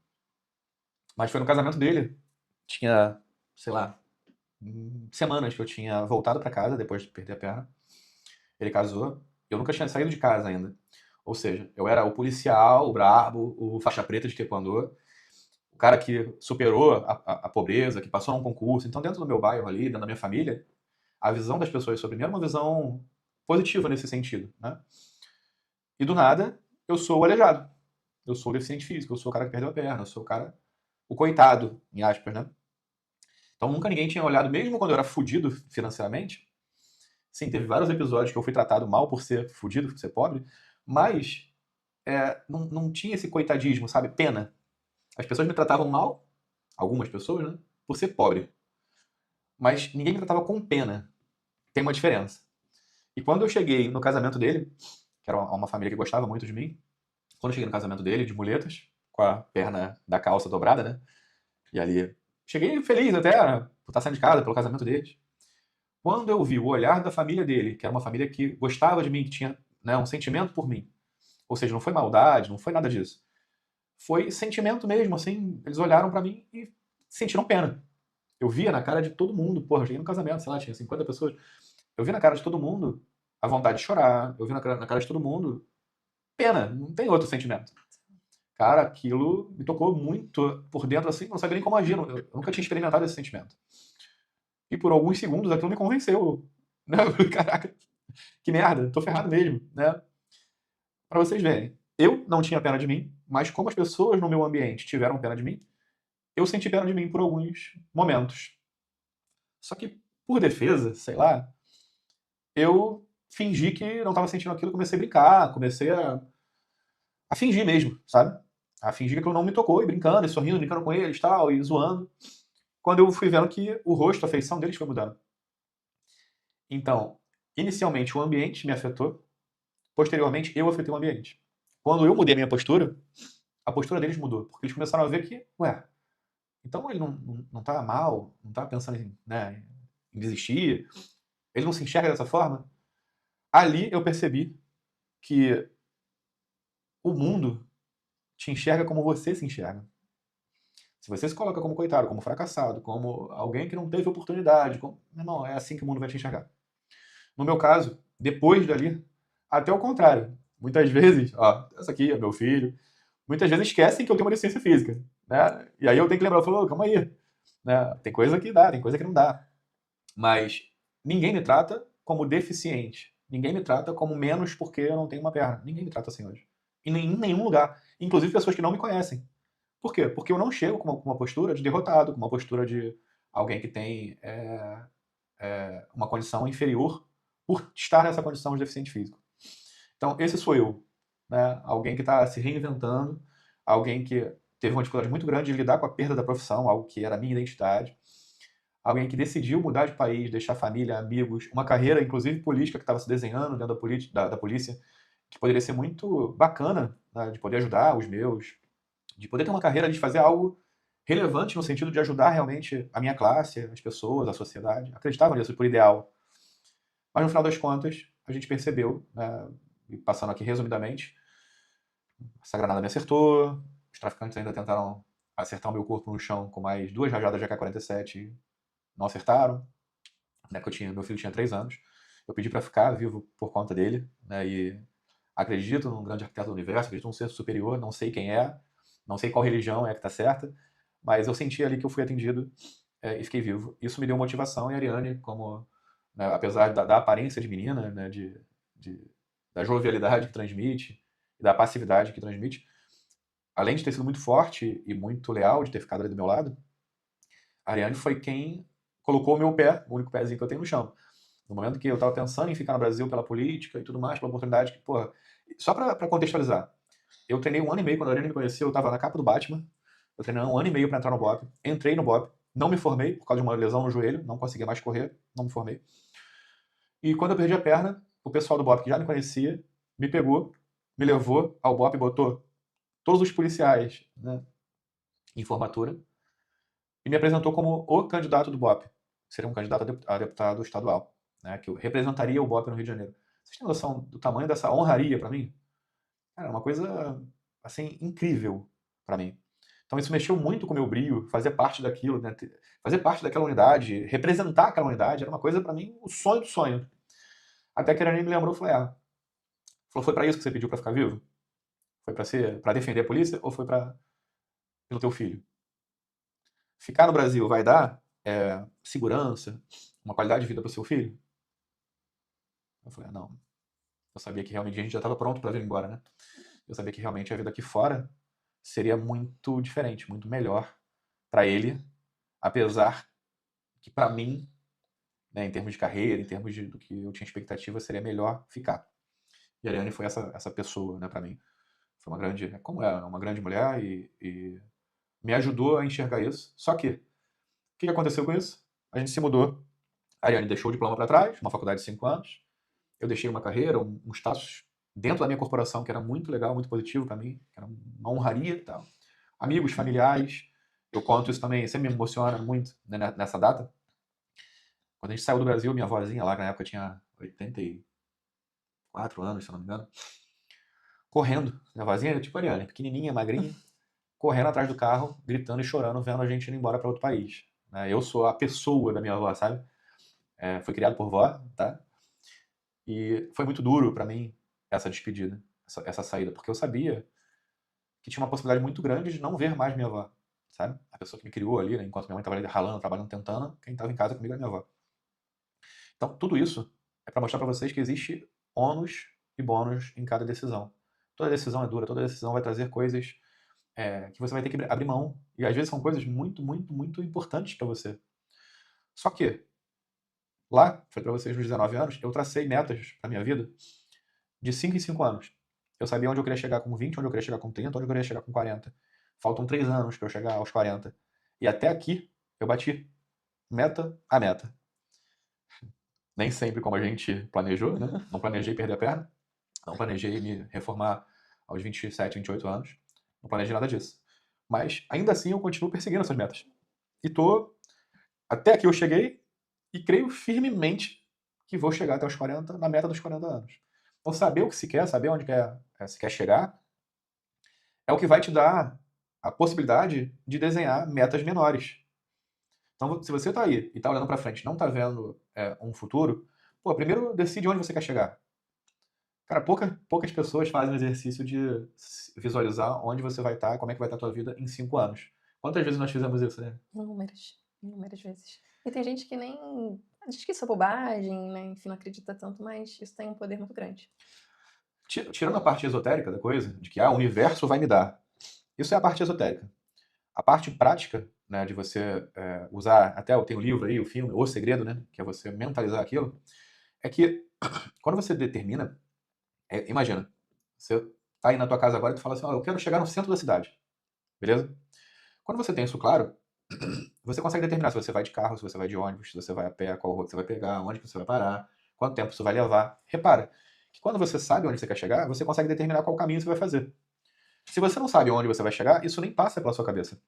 Mas foi no casamento dele. Tinha, sei lá, semanas que eu tinha voltado para casa depois de perder a perna. Ele casou. Eu nunca tinha saído de casa ainda. Ou seja, eu era o policial, o brabo, o faixa preta de taekwondo, o cara que superou a pobreza, que passou num concurso. Então, dentro do meu bairro ali, dentro da minha família, a visão das pessoas sobre mim era uma visão positiva nesse sentido, né? E do nada, eu sou o aleijado. Eu sou o deficiente físico, eu sou o cara que perdeu a perna, eu sou o cara, o coitado, em aspas, né? Então nunca ninguém tinha olhado, mesmo quando eu era fudido financeiramente. Sim, teve vários episódios que eu fui tratado mal por ser fudido, por ser pobre, mas não tinha esse coitadismo, sabe? Pena. As pessoas me tratavam mal, algumas pessoas, né? Por ser pobre. Mas ninguém me tratava com pena. Tem uma diferença. E quando eu cheguei no casamento dele, que era uma família que gostava muito de mim, quando eu cheguei no casamento dele, de muletas, com a perna da calça dobrada, né? E ali, cheguei feliz até por estar saindo de casa, pelo casamento deles. Quando eu vi o olhar da família dele, que era uma família que gostava de mim, que tinha, né, um sentimento por mim, ou seja, não foi maldade, não foi nada disso. Foi sentimento mesmo, assim, eles olharam pra mim e sentiram pena. Eu via na cara de todo mundo, porra, eu cheguei no casamento, sei lá, tinha 50 pessoas. Eu vi na cara de todo mundo a vontade de chorar, eu vi na cara de todo mundo pena, não tem outro sentimento. Cara, aquilo me tocou muito por dentro, assim, não sabia nem como agir, eu nunca tinha experimentado esse sentimento. E por alguns segundos aquilo me convenceu, né? Caraca, que merda, tô ferrado mesmo, né? Pra vocês verem, eu não tinha pena de mim, mas como as pessoas no meu ambiente tiveram pena de mim, eu senti pena de mim por alguns momentos. Só que, por defesa, sei lá, eu fingi que não estava sentindo aquilo, comecei a brincar, comecei a fingir mesmo, sabe? A fingir que aquilo não me tocou, e brincando, e sorrindo, brincando com eles, tal, e zoando. Quando eu fui vendo que o rosto, a feição deles foi mudando. Então, inicialmente o ambiente me afetou, posteriormente eu afetei o ambiente. Quando eu mudei a minha postura, a postura deles mudou, porque eles começaram a ver que, ué, então ele não tá mal, não tá pensando em, né, em desistir, ele não se enxerga dessa forma. Ali eu percebi que o mundo te enxerga como você se enxerga. Se você se coloca como coitado, como fracassado, como alguém que não teve oportunidade, como... não, é assim que o mundo vai te enxergar. No meu caso, depois dali, até o contrário. Muitas vezes, ó, essa aqui é meu filho, muitas vezes esquecem que eu tenho uma deficiência física, né? E aí eu tenho que lembrar, eu falo, calma aí, né? Tem coisa que dá, tem coisa que não dá. Mas ninguém me trata como deficiente. Ninguém me trata como menos porque eu não tenho uma perna. Ninguém me trata assim hoje. Em nenhum lugar. Inclusive pessoas que não me conhecem. Por quê? Porque eu não chego com uma postura de derrotado, com uma postura de alguém que tem uma condição inferior por estar nessa condição de deficiente físico. Então, esse sou eu. Né? Alguém que está se reinventando, alguém que teve uma dificuldade muito grande de lidar com a perda da profissão, algo que era a minha identidade. Alguém que decidiu mudar de país, deixar família, amigos, uma carreira, inclusive política, que estava se desenhando dentro da polícia, que poderia ser muito bacana, né, de poder ajudar os meus, de poder ter uma carreira, de fazer algo relevante no sentido de ajudar realmente a minha classe, as pessoas, a sociedade. Acreditava nisso por ideal. Mas no final das contas, a gente percebeu, né, e passando aqui resumidamente, essa granada me acertou, os traficantes ainda tentaram acertar o meu corpo no chão com mais 2 rajadas de AK-47 e não acertaram, né, que meu filho tinha 3 anos. Eu pedi para ficar vivo por conta dele, né, e acredito num grande arquiteto do universo, acredito num ser superior, não sei quem é, não sei qual religião é que está certa, mas eu senti ali que eu fui atendido e fiquei vivo. Isso me deu motivação e a Ariane, como, né, apesar da aparência de menina, né, da jovialidade que transmite, da passividade que transmite, além de ter sido muito forte e muito leal de ter ficado ali do meu lado, a Ariane foi quem colocou o meu pé, o único pezinho que eu tenho no chão. No momento que eu estava pensando em ficar no Brasil pela política e tudo mais, pela oportunidade que, porra, só para contextualizar, eu treinei 1 ano e meio, quando a Ariane me conheceu, eu estava na capa do Batman, eu treinei 1 ano e meio para entrar no BOPE, entrei no BOPE, não me formei por causa de uma lesão no joelho, não conseguia mais correr, não me formei. E quando eu perdi a perna, o pessoal do BOPE que já me conhecia, me pegou, me levou ao BOPE e botou todos os policiais, né, em formatura, e me apresentou como o candidato do BOPE. Seria um candidato a deputado estadual, né, que eu representaria o BOPE no Rio de Janeiro. Vocês têm noção do tamanho dessa honraria para mim? Cara, é uma coisa, assim, incrível para mim. Então isso mexeu muito com o meu brio, fazer parte daquilo, né, fazer parte daquela unidade, representar aquela unidade, era uma coisa para mim, o sonho do sonho. Até que a Irene me lembrou, falei, falou, foi para isso que você pediu para ficar vivo? Foi para defender a polícia ou foi pelo teu filho? Ficar no Brasil vai dar segurança, uma qualidade de vida para o seu filho? Eu falei, não. Eu sabia que realmente a gente já estava pronto para vir embora, né? Eu sabia que realmente a vida aqui fora seria muito diferente, muito melhor para ele, apesar que para mim, né, em termos de carreira, em termos do que eu tinha expectativa, seria melhor ficar. E a Ariane foi essa pessoa, né, para mim. Foi uma grande, como é, uma grande mulher e me ajudou a enxergar isso. Só que, o que aconteceu com isso? A gente se mudou. A Ariane deixou o diploma para trás, uma faculdade de 5 anos. Eu deixei uma carreira, um status dentro da minha corporação que era muito legal, muito positivo para mim, que era uma honraria e tal. Amigos, familiares, eu conto isso também, sempre me emociona muito, né, nessa data. Quando a gente saiu do Brasil, minha avózinha lá, na época tinha 84 anos, se eu não me engano, correndo. Minha avózinha era tipo a Ariane, pequenininha, magrinha, correndo atrás do carro, gritando e chorando, vendo a gente indo embora para outro país. Né? Eu sou a pessoa da minha avó, sabe? Fui criado por vó, tá? E foi muito duro para mim essa despedida, essa saída, porque eu sabia que tinha uma possibilidade muito grande de não ver mais minha avó, sabe? A pessoa que me criou ali, né, enquanto minha mãe estava ali ralando, trabalhando, tentando, quem estava em casa comigo era minha avó. Então, tudo isso é para mostrar para vocês que existe ônus e bônus em cada decisão. Toda decisão é dura, toda decisão vai trazer coisas que você vai ter que abrir mão, e às vezes são coisas muito, muito, muito importantes para você. Só que, lá, foi para vocês nos 19 anos, eu tracei metas para minha vida de 5 em 5 anos. Eu sabia onde eu queria chegar com 20, onde eu queria chegar com 30, onde eu queria chegar com 40. Faltam 3 anos para eu chegar aos 40. E até aqui, eu bati meta a meta. Nem sempre como a gente planejou, né? Não planejei perder a perna, não planejei me reformar aos 27, 28 anos, não planejei nada disso. Mas, ainda assim, eu continuo perseguindo essas metas. E até aqui eu cheguei e creio firmemente que vou chegar até os 40, na meta dos 40 anos. Então, saber o que se quer, saber onde se quer chegar, é o que vai te dar a possibilidade de desenhar metas menores. Então, se você está aí e está olhando para frente, não está vendo um futuro, primeiro decide onde você quer chegar. Cara, poucas pessoas fazem o exercício de visualizar onde você vai estar, como é que vai estar a tua vida em 5 anos. Quantas vezes nós fizemos isso, né? Inúmeras vezes. E tem gente que nem diz que isso é bobagem, né? Enfim, não acredita tanto, mas isso tem um poder muito grande. Tirando a parte esotérica da coisa, de que o universo vai me dar. Isso é a parte esotérica. A parte prática, né, de você usar, até eu tenho um livro aí, o filme, O Segredo, né, que é você mentalizar aquilo, é que quando você determina, imagina, você tá aí na tua casa agora e tu fala assim, eu quero chegar no centro da cidade. beleza? Quando você tem isso claro, você consegue determinar se você vai de carro, se você vai de ônibus, se você vai a pé, qual rua que você vai pegar, onde que você vai parar, quanto tempo isso vai levar. Repara que quando você sabe onde você quer chegar, você consegue determinar qual caminho você vai fazer. Se você não sabe onde você vai chegar, isso nem passa pela sua cabeça.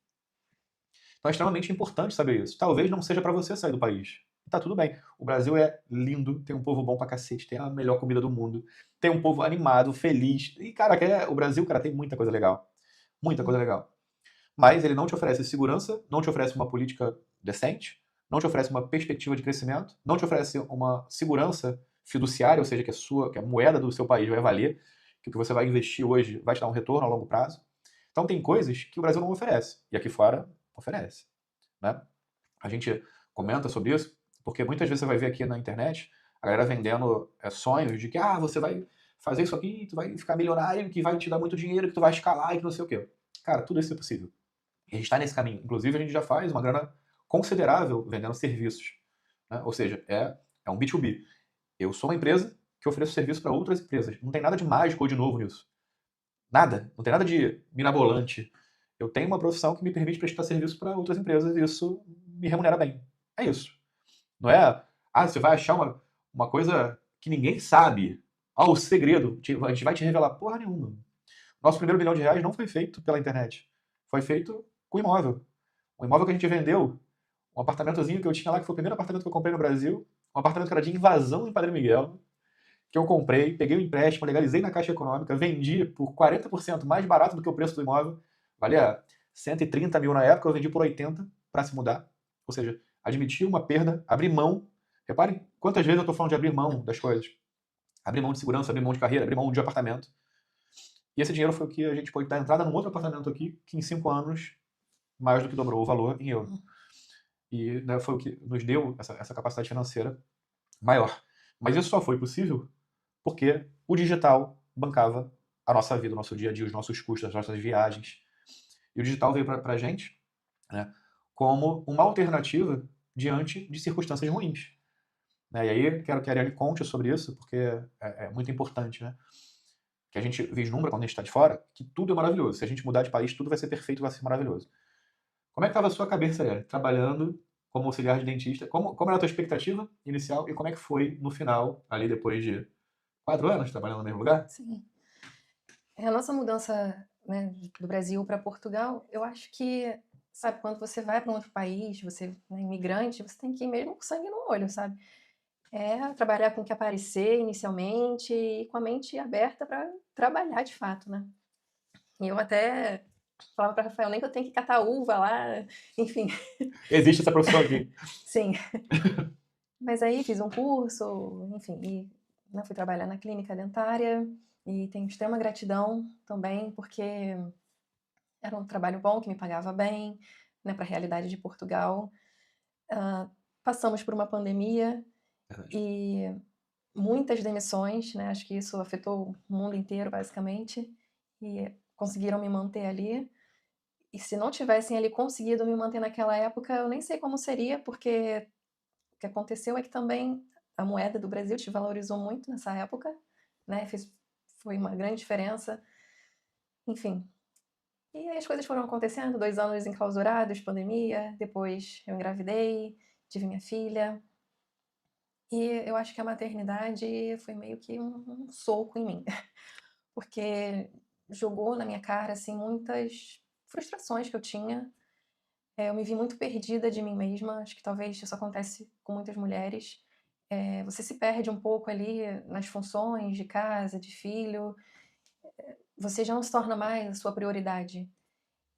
Então é extremamente importante saber isso. Talvez não seja para você sair do país. Tá tudo bem. O Brasil é lindo, tem um povo bom pra cacete, tem a melhor comida do mundo, tem um povo animado, feliz. E, cara, o Brasil, cara, tem muita coisa legal. Muita coisa legal. Mas ele não te oferece segurança, não te oferece uma política decente, não te oferece uma perspectiva de crescimento, não te oferece uma segurança fiduciária, ou seja, que a moeda do seu país vai valer, que o que você vai investir hoje vai te dar um retorno a longo prazo. Então tem coisas que o Brasil não oferece, e aqui fora oferece, né? A gente comenta sobre isso, porque muitas vezes você vai ver aqui na internet a galera vendendo sonhos de que você vai fazer isso aqui, tu vai ficar milionário, que vai te dar muito dinheiro, que tu vai escalar e que não sei o quê. Cara, tudo isso é possível. E a gente está nesse caminho. Inclusive, a gente já faz uma grana considerável vendendo serviços. Né? Ou seja, é um B2B. Eu sou uma empresa que ofereço serviço para outras empresas. Não tem nada de mágico ou de novo nisso. Nada. Não tem nada de mirabolante. Eu tenho uma profissão que me permite prestar serviço para outras empresas e isso me remunera bem. É isso. Não é, você vai achar uma coisa que ninguém sabe. O segredo. A gente vai te revelar porra nenhuma. Nosso primeiro milhão de reais não foi feito pela internet. Foi feito com imóvel. Um imóvel que a gente vendeu, um apartamentozinho que eu tinha lá, que foi o primeiro apartamento que eu comprei no Brasil, um apartamento que era de invasão em Padre Miguel, que eu comprei, peguei o empréstimo, legalizei na Caixa Econômica, vendi por 40% mais barato do que o preço do imóvel, valia 130 mil na época, eu vendi por 80 para se mudar. Ou seja, admitir uma perda, abrir mão. Reparem quantas vezes eu estou falando de abrir mão das coisas. Abrir mão de segurança, abrir mão de carreira, abrir mão de apartamento. E esse dinheiro foi o que a gente pôde dar entrada num outro apartamento aqui, que em 5 anos mais do que dobrou o valor em euro. E né, foi o que nos deu essa capacidade financeira maior. Mas isso só foi possível porque o digital bancava a nossa vida, o nosso dia a dia, os nossos custos, as nossas viagens. E o digital veio para a gente, né, como uma alternativa diante de circunstâncias ruins. Né? E aí quero que a Ariane conte sobre isso, porque é muito importante, né? Que a gente vislumbra quando a gente está de fora, que tudo é maravilhoso. Se a gente mudar de país, tudo vai ser perfeito, vai ser maravilhoso. Como é que estava a sua cabeça, Ariane, trabalhando como auxiliar de dentista? Como era a tua expectativa inicial e como é que foi no final, ali depois de 4 anos trabalhando no mesmo lugar? Sim. A nossa mudança, né, do Brasil para Portugal, eu acho que, sabe, quando você vai para um outro país, você é imigrante, você tem que ir mesmo com sangue no olho, sabe? É trabalhar com o que aparecer inicialmente e com a mente aberta para trabalhar de fato, né? E eu até falava para Rafael, nem que eu tenho que catar uva lá, enfim. Existe essa profissão aqui. Sim. Mas aí fiz um curso, enfim, e né, fui trabalhar na clínica dentária e tenho extrema gratidão também, porque era um trabalho bom, que me pagava bem, né, para a realidade de Portugal. Passamos por uma pandemia Verdade. e muitas demissões, né, acho que isso afetou o mundo inteiro, basicamente, e conseguiram me manter ali. E se não tivessem ali conseguido me manter naquela época, eu nem sei como seria, porque o que aconteceu é que também a moeda do Brasil te valorizou muito nessa época, né? Foi uma grande diferença. Enfim. E aí as coisas foram acontecendo, 2 anos enclausurados, pandemia, depois eu engravidei, tive minha filha. E eu acho que a maternidade foi meio que um soco em mim, porque jogou na minha cara, assim, muitas frustrações que eu tinha. Eu me vi muito perdida de mim mesma, acho que talvez isso acontece com muitas mulheres. Você se perde um pouco ali nas funções de casa, de filho, você já não se torna mais a sua prioridade.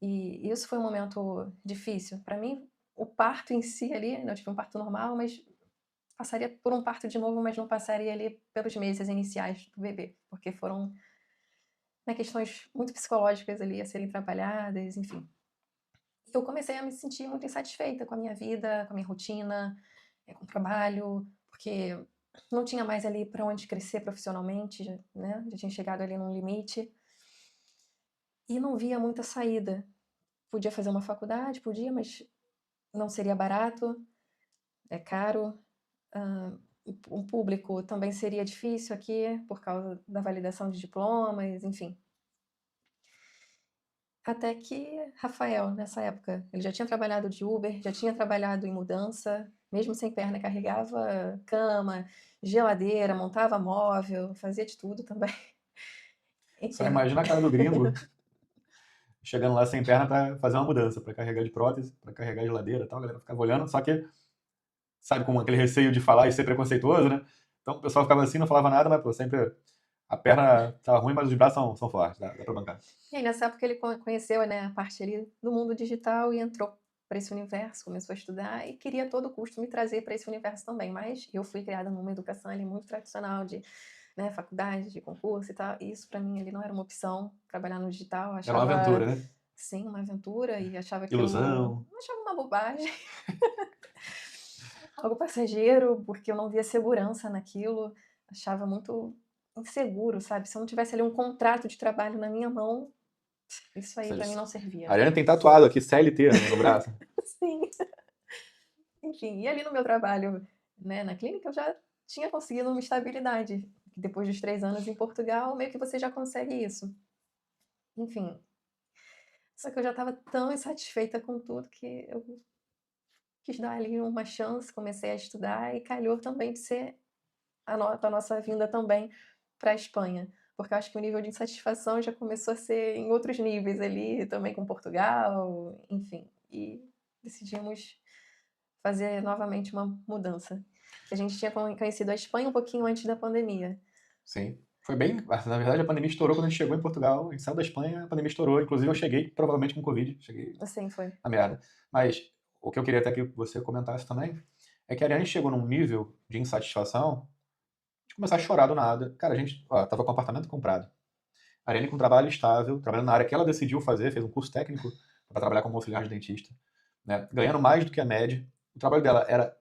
E isso foi um momento difícil. Para mim, o parto em si ali, né, eu tive um parto normal, mas passaria por um parto de novo, mas não passaria ali pelos meses iniciais do bebê, porque foram, né, questões muito psicológicas ali a serem trabalhadas, enfim. Eu comecei a me sentir muito insatisfeita com a minha vida, com a minha rotina, com o trabalho, porque não tinha mais ali para onde crescer profissionalmente, né? Já tinha chegado ali num limite e não via muita saída. Podia fazer uma faculdade, podia, mas não seria barato, é caro. Um público também seria difícil aqui por causa da validação de diplomas, enfim. Até que Rafael, nessa época, ele já tinha trabalhado de Uber, já tinha trabalhado em mudança, mesmo sem perna, carregava cama, geladeira, montava móvel, fazia de tudo também. Só Enfim, imagina a cara do gringo chegando lá sem perna pra fazer uma mudança, pra carregar de prótese, pra carregar geladeira e tal. A galera ficava olhando, só que, sabe, com aquele receio de falar e ser preconceituoso, né? Então o pessoal ficava assim, não falava nada, mas, pô, sempre a perna tava ruim, mas os braços são fortes, dá pra bancar. e aí nessa época ele conheceu, né, a parte ali do mundo digital e entrou para esse universo, começou a estudar e queria a todo custo me trazer para esse universo também, mas eu fui criada numa educação ali muito tradicional de, né, faculdade, de concurso e tal, e isso para mim ali não era uma opção, trabalhar no digital, eu Era uma achava, aventura, né? sim, uma aventura e achava aquilo, Ilusão. achava uma bobagem, algo passageiro, porque eu não via segurança naquilo, achava muito inseguro, sabe? Se eu não tivesse ali um contrato de trabalho na minha mão, isso Ou aí seja, para mim não a servia. Ariane tem tatuado aqui CLT no braço. Sim. Enfim, e ali no meu trabalho, né, na clínica, eu já tinha conseguido uma estabilidade. Depois dos 3 anos em Portugal, meio que você já consegue isso. Enfim, só que eu já estava tão insatisfeita com tudo que eu quis dar ali uma chance, comecei a estudar e calhou também de ser a nossa vinda também para a Espanha, porque eu acho que o nível de insatisfação já começou a ser em outros níveis ali, também com Portugal, enfim, e decidimos fazer novamente uma mudança. Que a gente tinha conhecido a Espanha um pouquinho antes da pandemia. Sim. Foi bem. Na verdade, a pandemia estourou quando a gente chegou em Portugal. A gente saiu da Espanha, a pandemia estourou. Inclusive, eu cheguei provavelmente com Covid. Cheguei Assim foi. na merda. Mas o que eu queria até que você comentasse também é que a Ariane chegou num nível de insatisfação de começar a chorar do nada. Cara, a gente tava com um apartamento comprado. A Ariane com um trabalho estável, trabalhando na área que ela decidiu fazer, fez um curso técnico para trabalhar como auxiliar de dentista, né? Ganhando mais do que a média. O trabalho dela era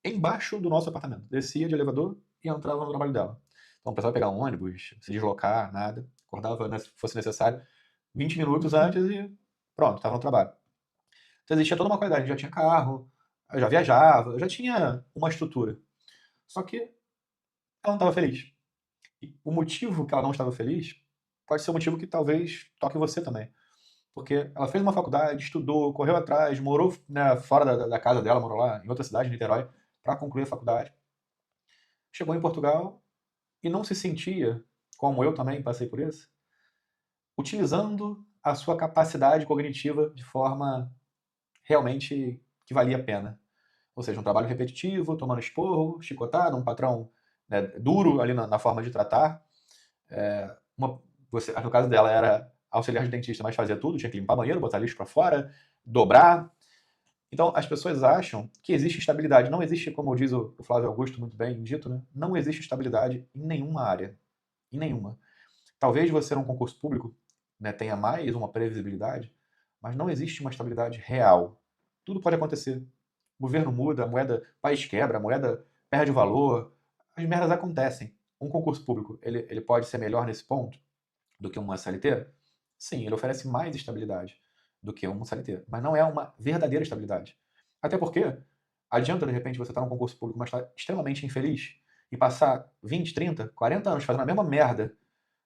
embaixo do nosso apartamento. Descia de elevador e entrava no trabalho dela. Então, precisava pegar um ônibus, se deslocar, nada. Acordava, né, se fosse necessário, 20 minutos antes e pronto, estava no trabalho. Então, existia toda uma qualidade. Já tinha carro, eu já viajava, já tinha uma estrutura. Só que ela não estava feliz. E o motivo que ela não estava feliz pode ser um motivo que talvez toque você também. Porque ela fez uma faculdade, estudou, correu atrás, morou, né, fora da casa dela, morou lá em outra cidade, em Niterói, para concluir a faculdade. Chegou em Portugal e não se sentia, como eu também passei por isso, utilizando a sua capacidade cognitiva de forma realmente que valia a pena. Ou seja, um trabalho repetitivo, tomando esporro, chicotado, um patrão, né, duro ali na forma de tratar. No caso dela era auxiliar de dentista, mas fazia tudo, tinha que limpar banheiro, botar lixo para fora, dobrar. Então, as pessoas acham que existe estabilidade. Não existe, como diz o Flávio Augusto, muito bem dito, né? Não existe estabilidade em nenhuma área. Em nenhuma. Talvez você num concurso público, né, tenha mais uma previsibilidade, mas não existe uma estabilidade real. Tudo pode acontecer. O governo muda, a moeda, o país quebra, a moeda perde valor, as merdas acontecem. Um concurso público, ele pode ser melhor nesse ponto do que uma CLT? Sim, ele oferece mais estabilidade do que um CLT, mas não é uma verdadeira estabilidade. Até porque adianta, de repente, você estar num concurso público, mas estar extremamente infeliz e passar 20, 30, 40 anos fazendo a mesma merda,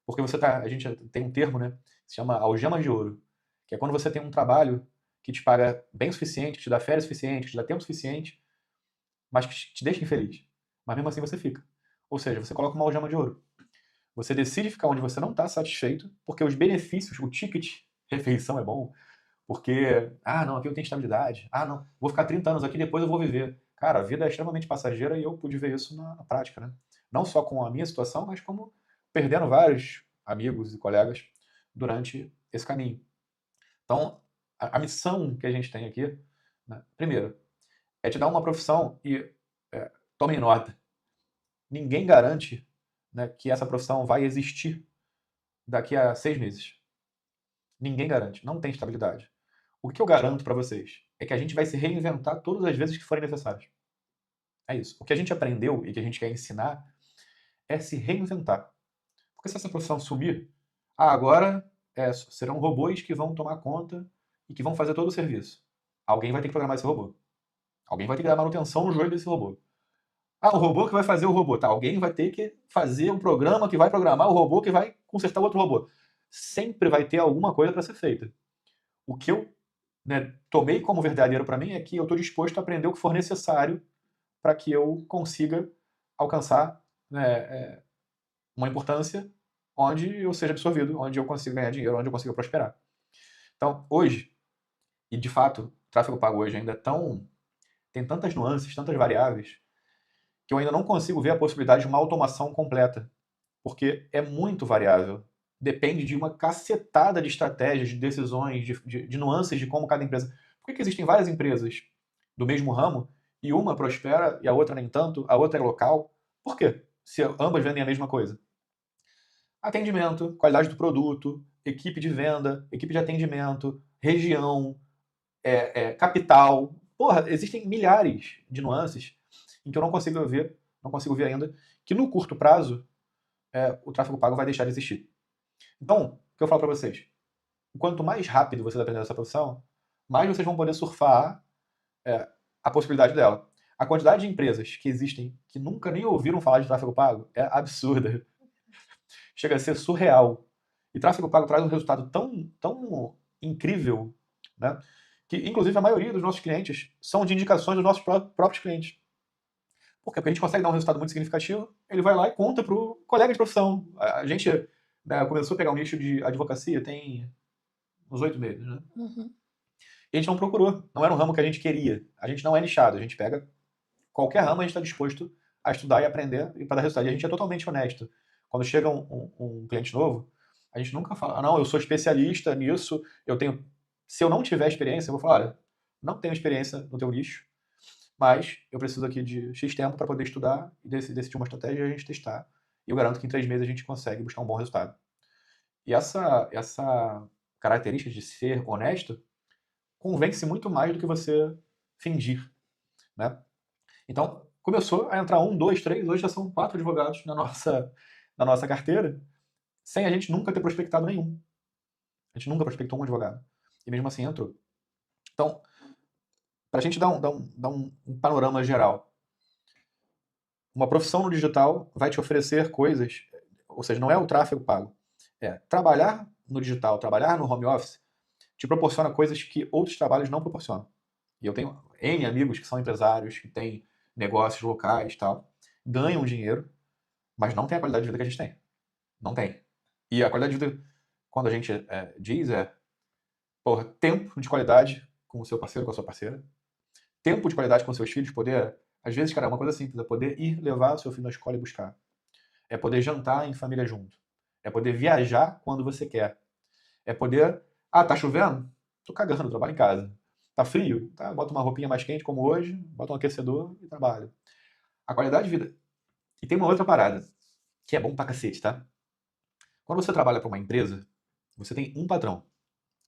porque a gente tem um termo, né, que se chama algemas de ouro, que é quando você tem um trabalho que te paga bem o suficiente, que te dá férias suficiente, que te dá tempo suficiente, mas que te deixa infeliz. Mas mesmo assim você fica. Ou seja, você coloca uma algema de ouro. Você decide ficar onde você não está satisfeito, porque os benefícios, o ticket refeição é bom, porque, não, aqui eu tenho estabilidade, não, vou ficar 30 anos aqui, depois eu vou viver. Cara, a vida é extremamente passageira e eu pude ver isso na prática, né? Não só com a minha situação, mas como perdendo vários amigos e colegas durante esse caminho. Então, a missão que a gente tem aqui, né, primeiro, é te dar uma profissão e tomem nota, ninguém garante, né, que essa profissão vai existir daqui a 6 meses. Ninguém garante, não tem estabilidade. O que eu garanto para vocês é que a gente vai se reinventar todas as vezes que forem necessárias. É isso. O que a gente aprendeu e que a gente quer ensinar é se reinventar. Porque se essa profissão sumir, agora serão robôs que vão tomar conta e que vão fazer todo o serviço. Alguém vai ter que programar esse robô. Alguém vai ter que dar manutenção no joelho desse robô. O robô que vai fazer o robô. Tá, alguém vai ter que fazer um programa que vai programar o robô que vai consertar o outro robô. Sempre vai ter alguma coisa para ser feita. O que eu, né, tomei como verdadeiro para mim é que eu estou disposto a aprender o que for necessário para que eu consiga alcançar, né, uma importância onde eu seja absorvido, onde eu consiga ganhar dinheiro, onde eu consiga prosperar. Então, hoje, e de fato, o tráfego pago hoje ainda é tão, tem tantas nuances, tantas variáveis, que eu ainda não consigo ver a possibilidade de uma automação completa, porque é muito variável. Depende de uma cacetada de estratégias, de decisões, de nuances de como cada empresa. Por que existem várias empresas do mesmo ramo e uma prospera e a outra nem tanto, a outra é local? Por quê? Se ambas vendem a mesma coisa. Atendimento, qualidade do produto, equipe de venda, equipe de atendimento, região, capital. Porra, existem milhares de nuances em que eu não consigo ver ainda, que no curto prazo o tráfego pago vai deixar de existir. Então, o que eu falo para vocês? Quanto mais rápido vocês aprenderem essa profissão, mais vocês vão poder surfar a possibilidade dela. A quantidade de empresas que existem que nunca nem ouviram falar de tráfego pago é absurda. Chega a ser surreal. E tráfego pago traz um resultado tão incrível, né? Que, inclusive, a maioria dos nossos clientes são de indicações dos nossos próprios clientes. Por quê? Porque a gente consegue dar um resultado muito significativo, ele vai lá e conta para o colega de profissão. A gente, né, começou a pegar um nicho de advocacia tem uns 8 meses, né? Uhum. E a gente não procurou, não era um ramo que a gente queria. A gente não é nichado, a gente pega qualquer ramo, a gente está disposto a estudar e aprender e para dar resultado. E a gente é totalmente honesto. Quando chega um cliente novo, a gente nunca fala, não, eu sou especialista nisso, eu tenho. Se eu não tiver experiência, eu vou falar, olha, não tenho experiência no teu nicho, mas eu preciso aqui de X tempo para poder estudar e decidir uma estratégia e a gente testar. E eu garanto que em 3 meses a gente consegue buscar um bom resultado. E essa característica de ser honesto convence muito mais do que você fingir, né? Então, começou a entrar um, dois, três, hoje já são 4 advogados na nossa carteira, sem a gente nunca ter prospectado nenhum. A gente nunca prospectou um advogado. E mesmo assim entrou. Então, para a gente dar um panorama geral, uma profissão no digital vai te oferecer coisas, ou seja, não é o tráfego pago. É trabalhar no digital, trabalhar no home office, te proporciona coisas que outros trabalhos não proporcionam. E eu tenho N amigos que são empresários, que têm negócios locais e tal, ganham dinheiro, mas não tem a qualidade de vida que a gente tem. Não tem. E a qualidade de vida, quando a gente diz, porra, tempo de qualidade com o seu parceiro, com a sua parceira, tempo de qualidade com seus filhos, poder, às vezes, cara, é uma coisa simples, é poder ir levar o seu filho na escola e buscar. É poder jantar em família junto. É poder viajar quando você quer. É poder, tá chovendo? Tô cagando, trabalho em casa. Tá frio? Tá, bota uma roupinha mais quente como hoje, bota um aquecedor e trabalho. A qualidade de vida. E tem uma outra parada, que é bom pra cacete, tá? Quando você trabalha para uma empresa, você tem um patrão.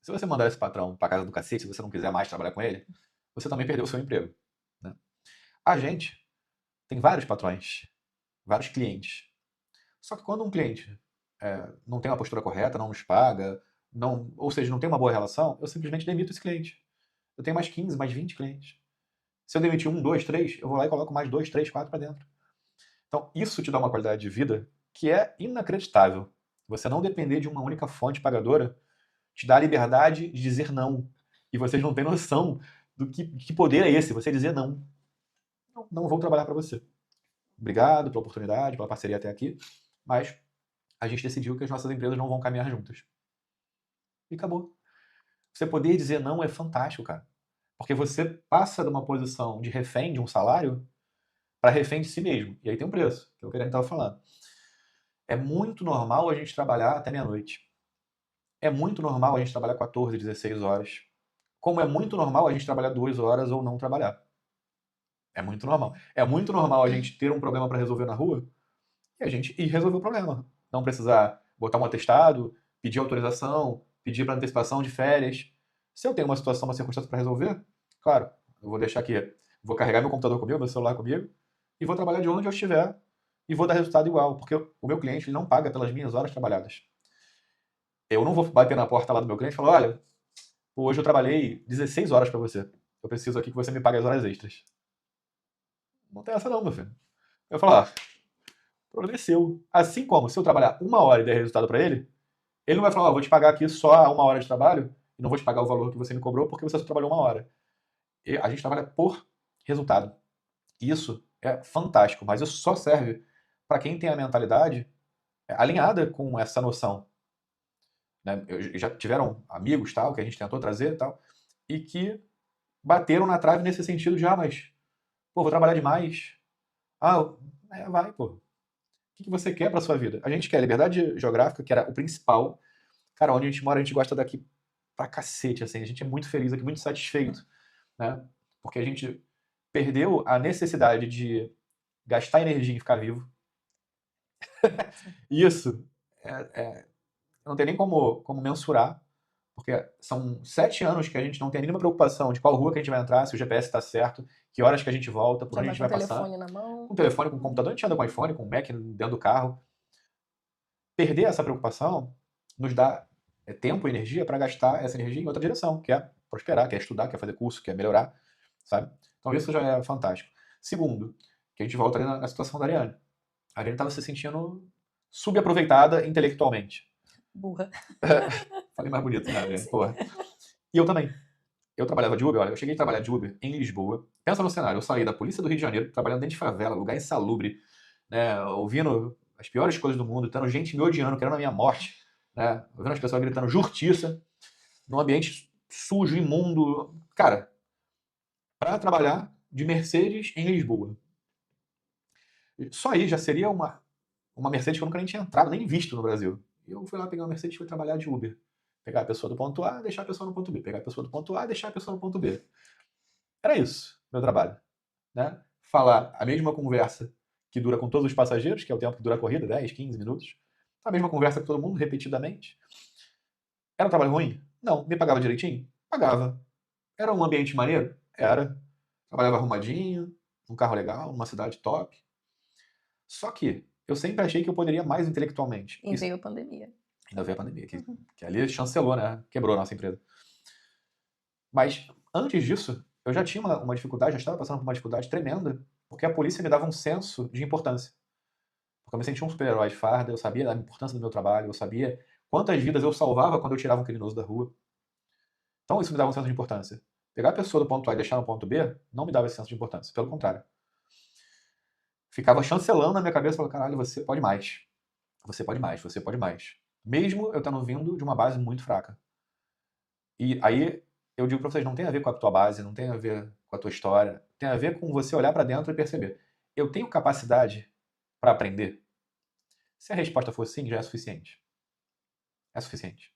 Se você mandar esse patrão pra casa do cacete, se você não quiser mais trabalhar com ele, você também perdeu o seu emprego, né? A gente tem vários patrões, vários clientes. Só que quando um cliente não tem uma postura correta, não nos paga, não, ou seja, não tem uma boa relação, eu simplesmente demito esse cliente. Eu tenho mais 15, mais 20 clientes. Se eu demitir um, dois, três, eu vou lá e coloco mais dois, três, quatro para dentro. Então, isso te dá uma qualidade de vida que é inacreditável. Você não depender de uma única fonte pagadora te dá a liberdade de dizer não. E vocês não têm noção do que poder é esse, você dizer não. Não vou trabalhar para você. Obrigado pela oportunidade, pela parceria até aqui, mas a gente decidiu que as nossas empresas não vão caminhar juntas. E acabou. Você poder dizer não é fantástico, cara. Porque você passa de uma posição de refém de um salário para refém de si mesmo. E aí tem um preço, que é o que a gente estava falando. É muito normal a gente trabalhar até meia-noite. É muito normal a gente trabalhar 14, 16 horas. Como é muito normal a gente trabalhar 2 horas ou não trabalhar. É muito normal. É muito normal a gente ter um problema para resolver na rua e a gente ir resolver o problema. Não precisar botar um atestado, pedir autorização, pedir para antecipação de férias. Se eu tenho uma situação, uma circunstância para resolver, claro, eu vou deixar aqui, vou carregar meu computador comigo, meu celular comigo, e vou trabalhar de onde eu estiver e vou dar resultado igual, porque o meu cliente ele não paga pelas minhas horas trabalhadas. Eu não vou bater na porta lá do meu cliente e falar, olha, hoje eu trabalhei 16 horas para você. Eu preciso aqui que você me pague as horas extras. Não tem essa não, meu filho. Eu falo, o problema é seu. Assim como, se eu trabalhar 1 hora e der resultado para ele não vai falar, vou te pagar aqui só 1 hora de trabalho e não vou te pagar o valor que você me cobrou porque você só trabalhou 1 hora. E a gente trabalha por resultado. Isso é fantástico, mas isso só serve para quem tem a mentalidade alinhada com essa noção. Né? Já tiveram amigos tal, que a gente tentou trazer tal, e que bateram na trave nesse sentido de, mas, pô, vou trabalhar demais. Vai, pô. O que você quer pra sua vida? A gente quer liberdade geográfica, que era o principal. Cara, onde a gente mora, a gente gosta daqui pra cacete, assim. A gente é muito feliz aqui, muito satisfeito, né? Porque a gente perdeu a necessidade de gastar energia em ficar vivo. Isso não tem nem como mensurar, porque são 7 anos que a gente não tem a mínima preocupação de qual rua que a gente vai entrar, se o GPS está certo, que horas que a gente volta, por Já onde a vai gente com o vai passar. telefone na mão. Com o telefone, com o computador, a gente anda com iPhone, com Mac dentro do carro. Perder essa preocupação nos dá tempo e energia para gastar essa energia em outra direção, que é prosperar, que é estudar, que é fazer curso, que é melhorar, sabe? Então isso já é fantástico. Segundo, que a gente volta ali na situação da Ariane. A Ariane estava se sentindo subaproveitada intelectualmente. Burra. Falei mais bonito, né, Ariane? Porra. E eu também. Eu trabalhava de Uber, olha, eu cheguei a trabalhar de Uber em Lisboa. Pensa no cenário, eu saí da polícia do Rio de Janeiro, trabalhando dentro de favela, lugar insalubre, né, ouvindo as piores coisas do mundo, tendo gente me odiando, querendo a minha morte, né, ouvindo as pessoas gritando justiça, num ambiente sujo, imundo. Cara, para trabalhar de Mercedes em Lisboa. Só aí já seria uma Mercedes que eu nunca nem tinha entrado, nem visto no Brasil. E eu fui lá pegar uma Mercedes e fui trabalhar de Uber. Pegar a pessoa do ponto A, deixar a pessoa no ponto B. Pegar a pessoa do ponto A, deixar a pessoa no ponto B. Era isso, meu trabalho. Né? Falar a mesma conversa que dura com todos os passageiros, que é o tempo que dura a corrida, 10, 15 minutos. A mesma conversa com todo mundo, repetidamente. Era um trabalho ruim? Não. Me pagava direitinho? Pagava. Era um ambiente maneiro? Era. Trabalhava arrumadinho, num carro legal, numa cidade top. Só que eu sempre achei que eu poderia mais intelectualmente. E veio a pandemia. Ainda veio a pandemia, que ali chancelou, né? Quebrou a nossa empresa. Mas antes disso, eu já tinha uma dificuldade, já estava passando por uma dificuldade tremenda, porque a polícia me dava um senso de importância. Porque eu me sentia um super-herói de farda, eu sabia da importância do meu trabalho, eu sabia quantas vidas eu salvava quando eu tirava um criminoso da rua. Então isso me dava um senso de importância. Pegar a pessoa do ponto A e deixar no ponto B não me dava esse senso de importância, pelo contrário. Ficava chancelando na minha cabeça, falando, caralho, você pode mais. Você pode mais, você pode mais. Mesmo eu tendo vindo de uma base muito fraca. E aí eu digo pra vocês, não tem a ver com a tua base, não tem a ver com a tua história, tem a ver com você olhar pra dentro e perceber. Eu tenho capacidade pra aprender? Se a resposta for sim, já é suficiente. É suficiente.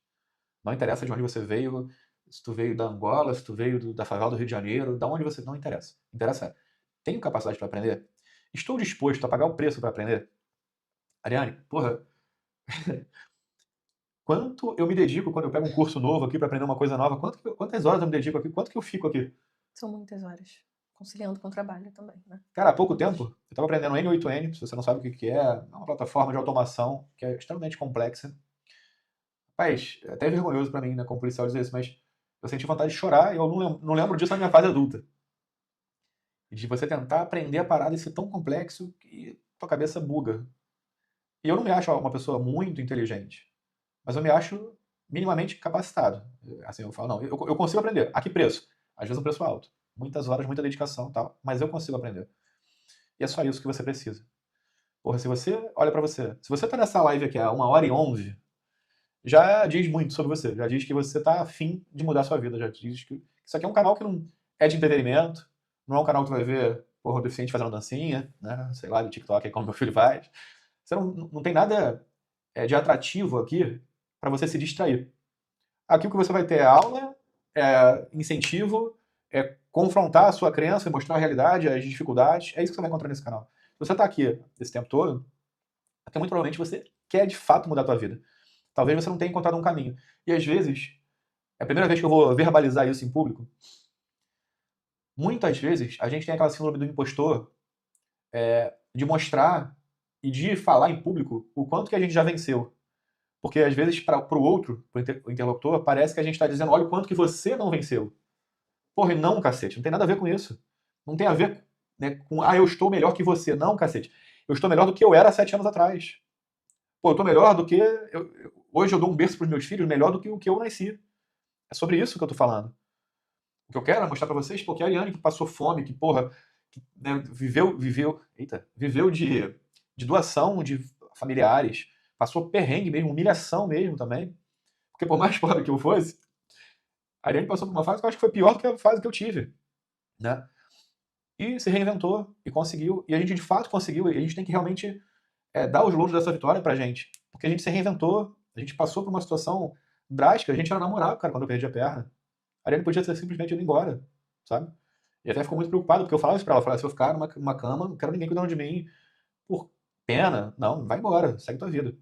Não interessa de onde você veio, se tu veio da Angola, se tu veio da favela do Rio de Janeiro, da onde você... Não interessa. Interessa, tenho capacidade pra aprender? Estou disposto a pagar o preço pra aprender? Ariane, porra, quanto eu me dedico quando eu pego um curso novo aqui pra aprender uma coisa nova? Quantas horas eu me dedico aqui? Quanto que eu fico aqui? São muitas horas. Conciliando com o trabalho também, né? Cara, há pouco tempo, eu estava aprendendo N8N, se você não sabe o que é uma plataforma de automação que é extremamente complexa. Rapaz, é até vergonhoso pra mim, né, como policial dizer isso, mas eu senti vontade de chorar e eu não lembro disso na minha fase adulta. De você tentar aprender a parada e ser tão complexo que tua cabeça buga. E eu não me acho uma pessoa muito inteligente, mas eu me acho minimamente capacitado. Assim, eu falo, não, eu consigo aprender. A que preço? Às vezes um preço alto. Muitas horas, muita dedicação e tal, mas eu consigo aprender. E é só isso que você precisa. Porra, se você olha pra você, se você tá nessa live aqui há 1h11, já diz muito sobre você. Já diz que você tá afim de mudar a sua vida. Já diz que isso aqui é um canal que não é de entretenimento, não é um canal que tu vai ver, porra, o deficiente fazendo dancinha, né? Sei lá, de TikTok, aí como meu filho faz. Você não tem nada de atrativo aqui pra você se distrair. Aqui o que você vai ter é aula, incentivo, confrontar a sua crença, mostrar a realidade, as dificuldades. É isso que você vai encontrar nesse canal. Se você tá aqui esse tempo todo, é porque muito provavelmente você quer de fato mudar a tua vida. Talvez você não tenha encontrado um caminho. E às vezes, é a primeira vez que eu vou verbalizar isso em público, muitas vezes a gente tem aquela síndrome do impostor de mostrar e de falar em público o quanto que a gente já venceu. Porque às vezes para o outro, para o interlocutor, parece que a gente está dizendo, olha o quanto que você não venceu. Porra, e não, cacete, não tem nada a ver com isso. Não tem a ver, né, com, eu estou melhor que você. Não, cacete. Eu estou melhor do que eu era 7 anos atrás. Pô, eu estou melhor do que... hoje eu dou um berço para os meus filhos melhor do que o que eu nasci. É sobre isso que eu tô falando. O que eu quero é mostrar pra vocês, porque a Ariane que passou fome, que, porra, que, né, viveu de doação de familiares, passou perrengue mesmo, humilhação mesmo também. Porque por mais pobre que eu fosse, a Ariane passou por uma fase que eu acho que foi pior do que a fase que eu tive, né? E se reinventou, e conseguiu, e a gente de fato conseguiu, e a gente tem que realmente dar os louros dessa vitória pra gente. Porque a gente se reinventou, a gente passou por uma situação drástica, a gente era namorado, cara, quando eu perdi a perna. A Ariane podia ter simplesmente ido embora, sabe? E até ficou muito preocupado, porque eu falava isso pra ela, eu falava, se eu ficar numa cama, não quero ninguém cuidando de mim por pena. Não, vai embora, segue tua vida.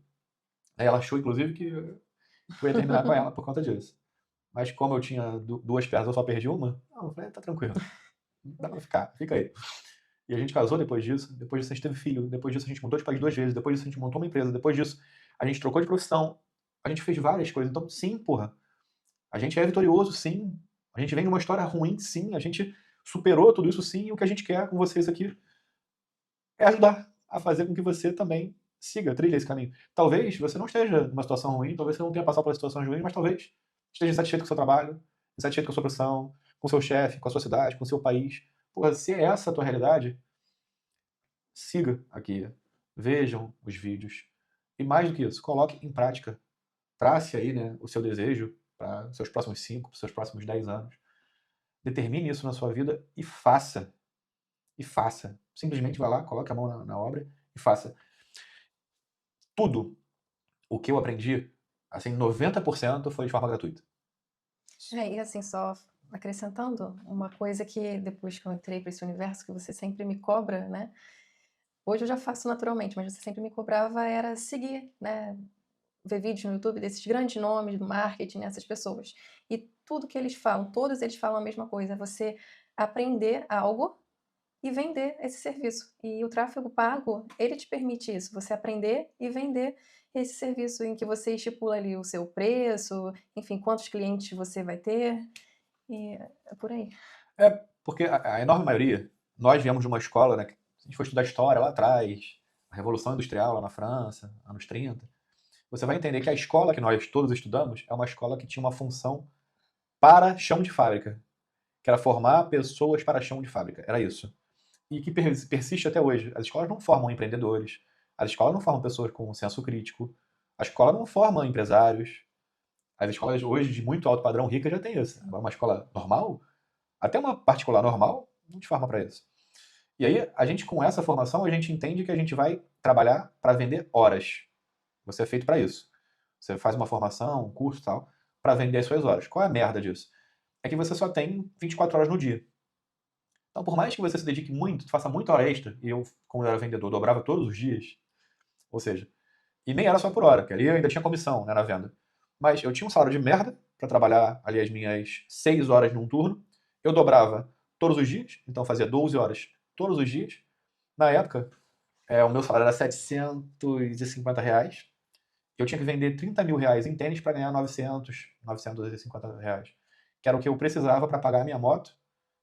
Aí ela achou, inclusive, que eu ia terminar com ela por conta disso. Mas como eu tinha duas pernas, eu só perdi uma, não, eu falei, tá tranquilo, dá pra ficar, fica aí. E a gente casou depois disso a gente teve filho, depois disso a gente mudou de país 2 vezes, depois disso a gente montou uma empresa, depois disso a gente trocou de profissão, a gente fez várias coisas. Então, sim, porra, a gente é vitorioso, sim. A gente vem de uma história ruim, sim. A gente superou tudo isso, sim. E o que a gente quer com vocês aqui é ajudar a fazer com que você também siga, trilhe esse caminho. Talvez você não esteja numa situação ruim, talvez você não tenha passado por situações ruins, mas talvez esteja insatisfeito com o seu trabalho, insatisfeito com a sua profissão, com o seu chefe, com a sua cidade, com o seu país. Porra, se é essa a tua realidade, siga aqui. Vejam os vídeos. E mais do que isso, coloque em prática. Trace aí, né, o seu desejo para seus próximos 5, seus próximos 10 anos. Determine isso na sua vida e faça. E faça. Simplesmente vá lá, coloque a mão na obra e faça. Tudo o que eu aprendi, assim, 90% foi de forma gratuita. E assim, só acrescentando uma coisa que depois que eu entrei para esse universo que você sempre me cobra, né? Hoje eu já faço naturalmente, mas você sempre me cobrava era seguir, né? Ver vídeos no YouTube desses grandes nomes do marketing, essas pessoas. E tudo que eles falam, todos eles falam a mesma coisa, é você aprender algo e vender esse serviço. E o tráfego pago, ele te permite isso, você aprender e vender esse serviço em que você estipula ali o seu preço, enfim, quantos clientes você vai ter, e é por aí. É, porque a enorme maioria, nós viemos de uma escola, né, que a gente foi estudar história lá atrás, a Revolução Industrial lá na França, anos 30, você vai entender que a escola que nós todos estudamos é uma escola que tinha uma função para chão de fábrica, que era formar pessoas para chão de fábrica, era isso. E que persiste até hoje. As escolas não formam empreendedores, as escolas não formam pessoas com senso crítico, a escola não forma empresários. As escolas hoje de muito alto padrão rica já tem isso. Agora uma escola normal, até uma particular normal, não te forma para isso. E aí, a gente com essa formação, a gente entende que a gente vai trabalhar para vender horas. Você é feito para isso. Você faz uma formação, um curso e tal, para vender as suas horas. Qual é a merda disso? É que você só tem 24 horas no dia. Então, por mais que você se dedique muito, faça muita hora extra, e eu, como eu era vendedor, dobrava todos os dias, ou seja, e nem era só por hora, porque ali eu ainda tinha comissão, né, na venda. Mas eu tinha um salário de merda para trabalhar ali as minhas 6 horas num turno, eu dobrava todos os dias, então fazia 12 horas todos os dias. Na época, o meu salário era R$ 750, eu tinha que vender R$ 30.000 em tênis para ganhar 950 reais, que era o que eu precisava para pagar a minha moto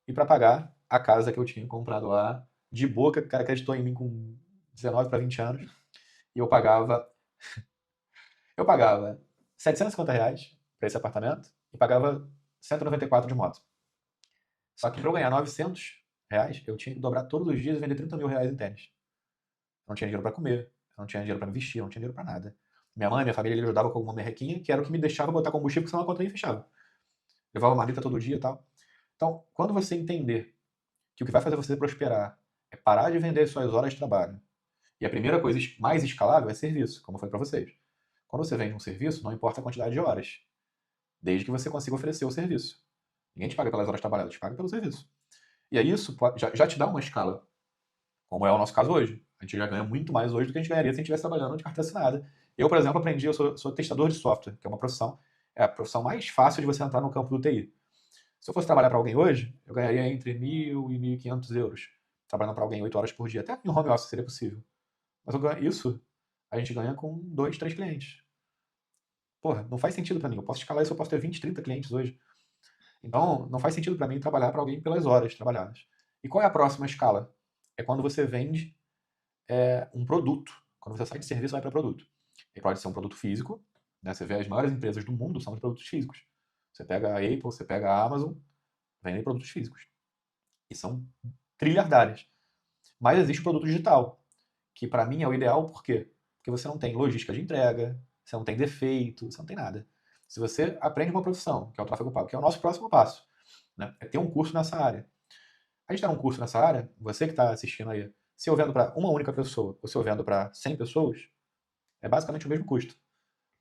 e para pagar a casa que eu tinha comprado lá, de boca, que o cara acreditou em mim com 19 para 20 anos, e eu pagava R$ 750 para esse apartamento e pagava 194 de moto. Só que para eu ganhar R$ 900, eu tinha que dobrar todos os dias e vender R$ 30.000 em tênis. Eu não tinha dinheiro para comer, eu não tinha dinheiro para me vestir, eu não tinha dinheiro para nada. Minha mãe, minha família, ele ajudava com uma merrequinha, que era o que me deixava botar combustível, porque senão a conta nem fechava. Levava marmita todo dia e tal. Então, quando você entender que o que vai fazer você prosperar é parar de vender suas horas de trabalho, e a primeira coisa mais escalável é serviço, como foi para vocês. Quando você vende um serviço, não importa a quantidade de horas, desde que você consiga oferecer o serviço. Ninguém te paga pelas horas trabalhadas, te paga pelo serviço. E aí isso já te dá uma escala, como é o nosso caso hoje. A gente já ganha muito mais hoje do que a gente ganharia se a gente estivesse trabalhando de carteira assinada. Eu, por exemplo, aprendi, eu sou testador de software, que é uma profissão, é a profissão mais fácil de você entrar no campo do TI. Se eu fosse trabalhar para alguém hoje, eu ganharia entre 1.000 e 1.500 euros, trabalhando para alguém 8 horas por dia. Até em home office seria possível. Mas isso a gente ganha com 2, 3 clientes. Porra, não faz sentido para mim. Eu posso escalar isso, eu posso ter 20, 30 clientes hoje. Então, não faz sentido para mim trabalhar para alguém pelas horas trabalhadas. E qual é a próxima escala? É quando você vende um produto. Quando você sai de serviço, vai para produto. E pode ser um produto físico, né? Você vê as maiores empresas do mundo são de produtos físicos. Você pega a Apple, você pega a Amazon, vendem produtos físicos. E são trilhardárias. Mas existe o produto digital, que para mim é o ideal, por quê? Porque você não tem logística de entrega, você não tem defeito, você não tem nada. Se você aprende uma profissão, que é o tráfego pago, que é o nosso próximo passo, né? É ter um curso nessa área. A gente está num curso nessa área, você que está assistindo aí, se eu vendo para uma única pessoa ou se eu vendo para 100 pessoas, é basicamente o mesmo custo.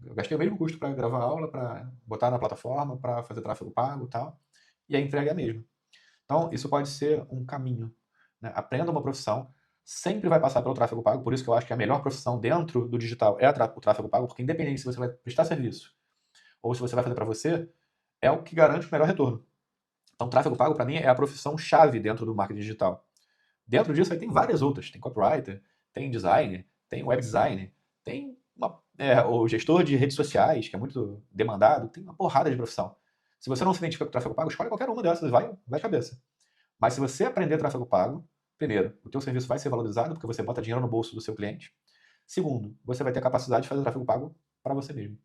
Eu gastei o mesmo custo para gravar aula, para botar na plataforma, para fazer tráfego pago e tal, e a entrega é a mesma. Então, isso pode ser um caminho, né? Aprenda uma profissão, sempre vai passar pelo tráfego pago, por isso que eu acho que a melhor profissão dentro do digital é o tráfego pago, porque independente se você vai prestar serviço ou se você vai fazer para você, é o que garante o melhor retorno. Então, tráfego pago, para mim, é a profissão chave dentro do marketing digital. Dentro disso, aí tem várias outras. Tem copywriter, tem designer, tem web designer, tem o gestor de redes sociais, que é muito demandado, tem uma porrada de profissão. Se você não se identifica com tráfego pago, escolhe qualquer uma dessas, vai cabeça. Mas se você aprender tráfego pago, primeiro, o teu serviço vai ser valorizado, porque você bota dinheiro no bolso do seu cliente. Segundo, você vai ter a capacidade de fazer tráfego pago para você mesmo.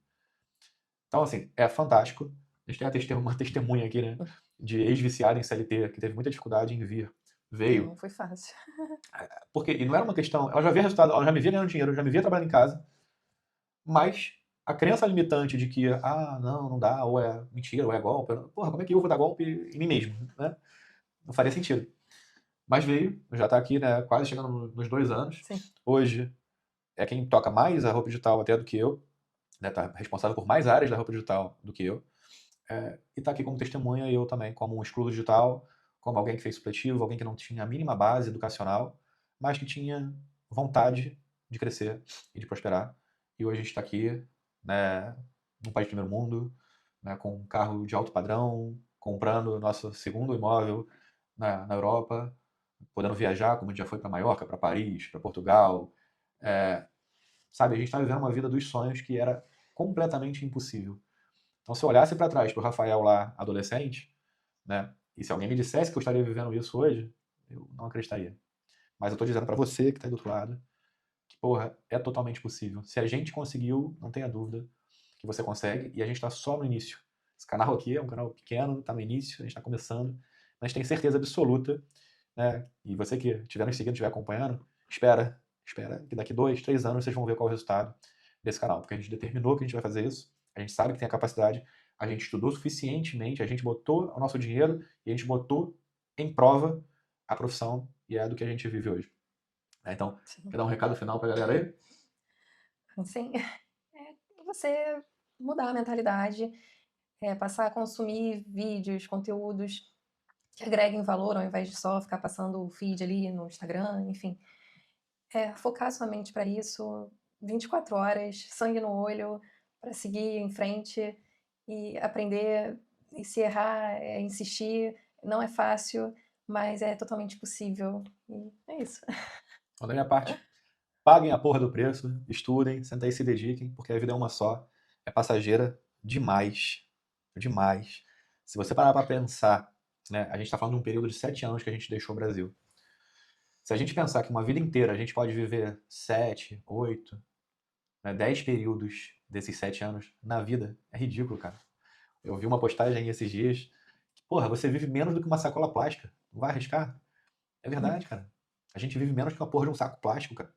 Então, assim, é fantástico. A gente tem uma testemunha aqui, né, de ex-viciada em CLT, que teve muita dificuldade em vir. Veio. Não foi fácil. Porque, e não era uma questão, ela já via resultado, ela já me via ganhando dinheiro, já me via trabalhando em casa, mas a crença limitante de que, não dá, ou é mentira, ou é golpe, porra, como é que eu vou dar golpe em mim mesmo, né? Não faria sentido. Mas veio, já está aqui, né, quase chegando nos 2 anos. Sim. Hoje é quem toca mais a roupa digital até do que eu, né, tá responsável por mais áreas da roupa digital do que eu. E está aqui como testemunha, e eu também, como um excluso digital, como alguém que fez supletivo, alguém que não tinha a mínima base educacional, mas que tinha vontade de crescer e de prosperar. E hoje a gente está aqui, né, num país de primeiro mundo, né, com um carro de alto padrão, comprando nosso segundo imóvel na Europa, podendo viajar, como a gente já foi para Maiorca, para Paris, para Portugal. Sabe, a gente está vivendo uma vida dos sonhos que era completamente impossível. Então, se eu olhasse para trás para o Rafael lá, adolescente, né, e se alguém me dissesse que eu estaria vivendo isso hoje, eu não acreditaria. Mas eu estou dizendo para você que está aí do outro lado, que, porra, é totalmente possível. Se a gente conseguiu, não tenha dúvida que você consegue, e a gente está só no início. Esse canal aqui é um canal pequeno, está no início, a gente está começando, mas tem certeza absoluta, né, e você que estiver nos seguindo, estiver acompanhando, espera que daqui 2, 3 anos vocês vão ver qual é o resultado desse canal, porque a gente determinou que a gente vai fazer isso, a gente sabe que tem a capacidade, a gente estudou suficientemente, a gente botou o nosso dinheiro e a gente botou em prova a profissão e é do que a gente vive hoje. Então, Sim. quer dar um recado final pra galera aí? Assim, você mudar a mentalidade, passar a consumir vídeos, conteúdos que agreguem valor, ao invés de só ficar passando o feed ali no Instagram, enfim. Focar sua mente para isso, 24 horas, sangue no olho, para seguir em frente e aprender. E se errar, insistir. Não é fácil, mas é totalmente possível. E é isso. Então, da minha parte, paguem a porra do preço, estudem, sentem e se dediquem, porque a vida é uma só, é passageira demais, demais. Se você parar para pensar, né, a gente está falando de um período de 7 anos que a gente deixou o Brasil. Se a gente pensar que uma vida inteira a gente pode viver 7, 8, né, 10 períodos desses 7 anos na vida, é ridículo, cara. Eu vi uma postagem esses dias que, porra, você vive menos do que uma sacola plástica. Não vai arriscar? É verdade, cara. A gente vive menos que uma porra de um saco plástico, cara.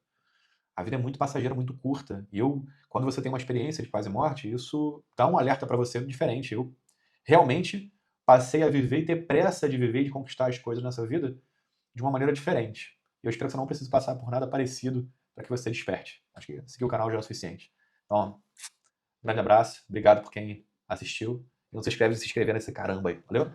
A vida é muito passageira, muito curta. E quando você tem uma experiência de quase morte, isso dá um alerta pra você diferente. Eu realmente passei a viver e ter pressa de viver e de conquistar as coisas nessa vida de uma maneira diferente. E eu espero que você não precise passar por nada parecido para que você desperte. Acho que seguir o canal já é o suficiente. Então, um grande abraço, obrigado por quem assistiu. E não se inscreve nesse caramba aí, valeu?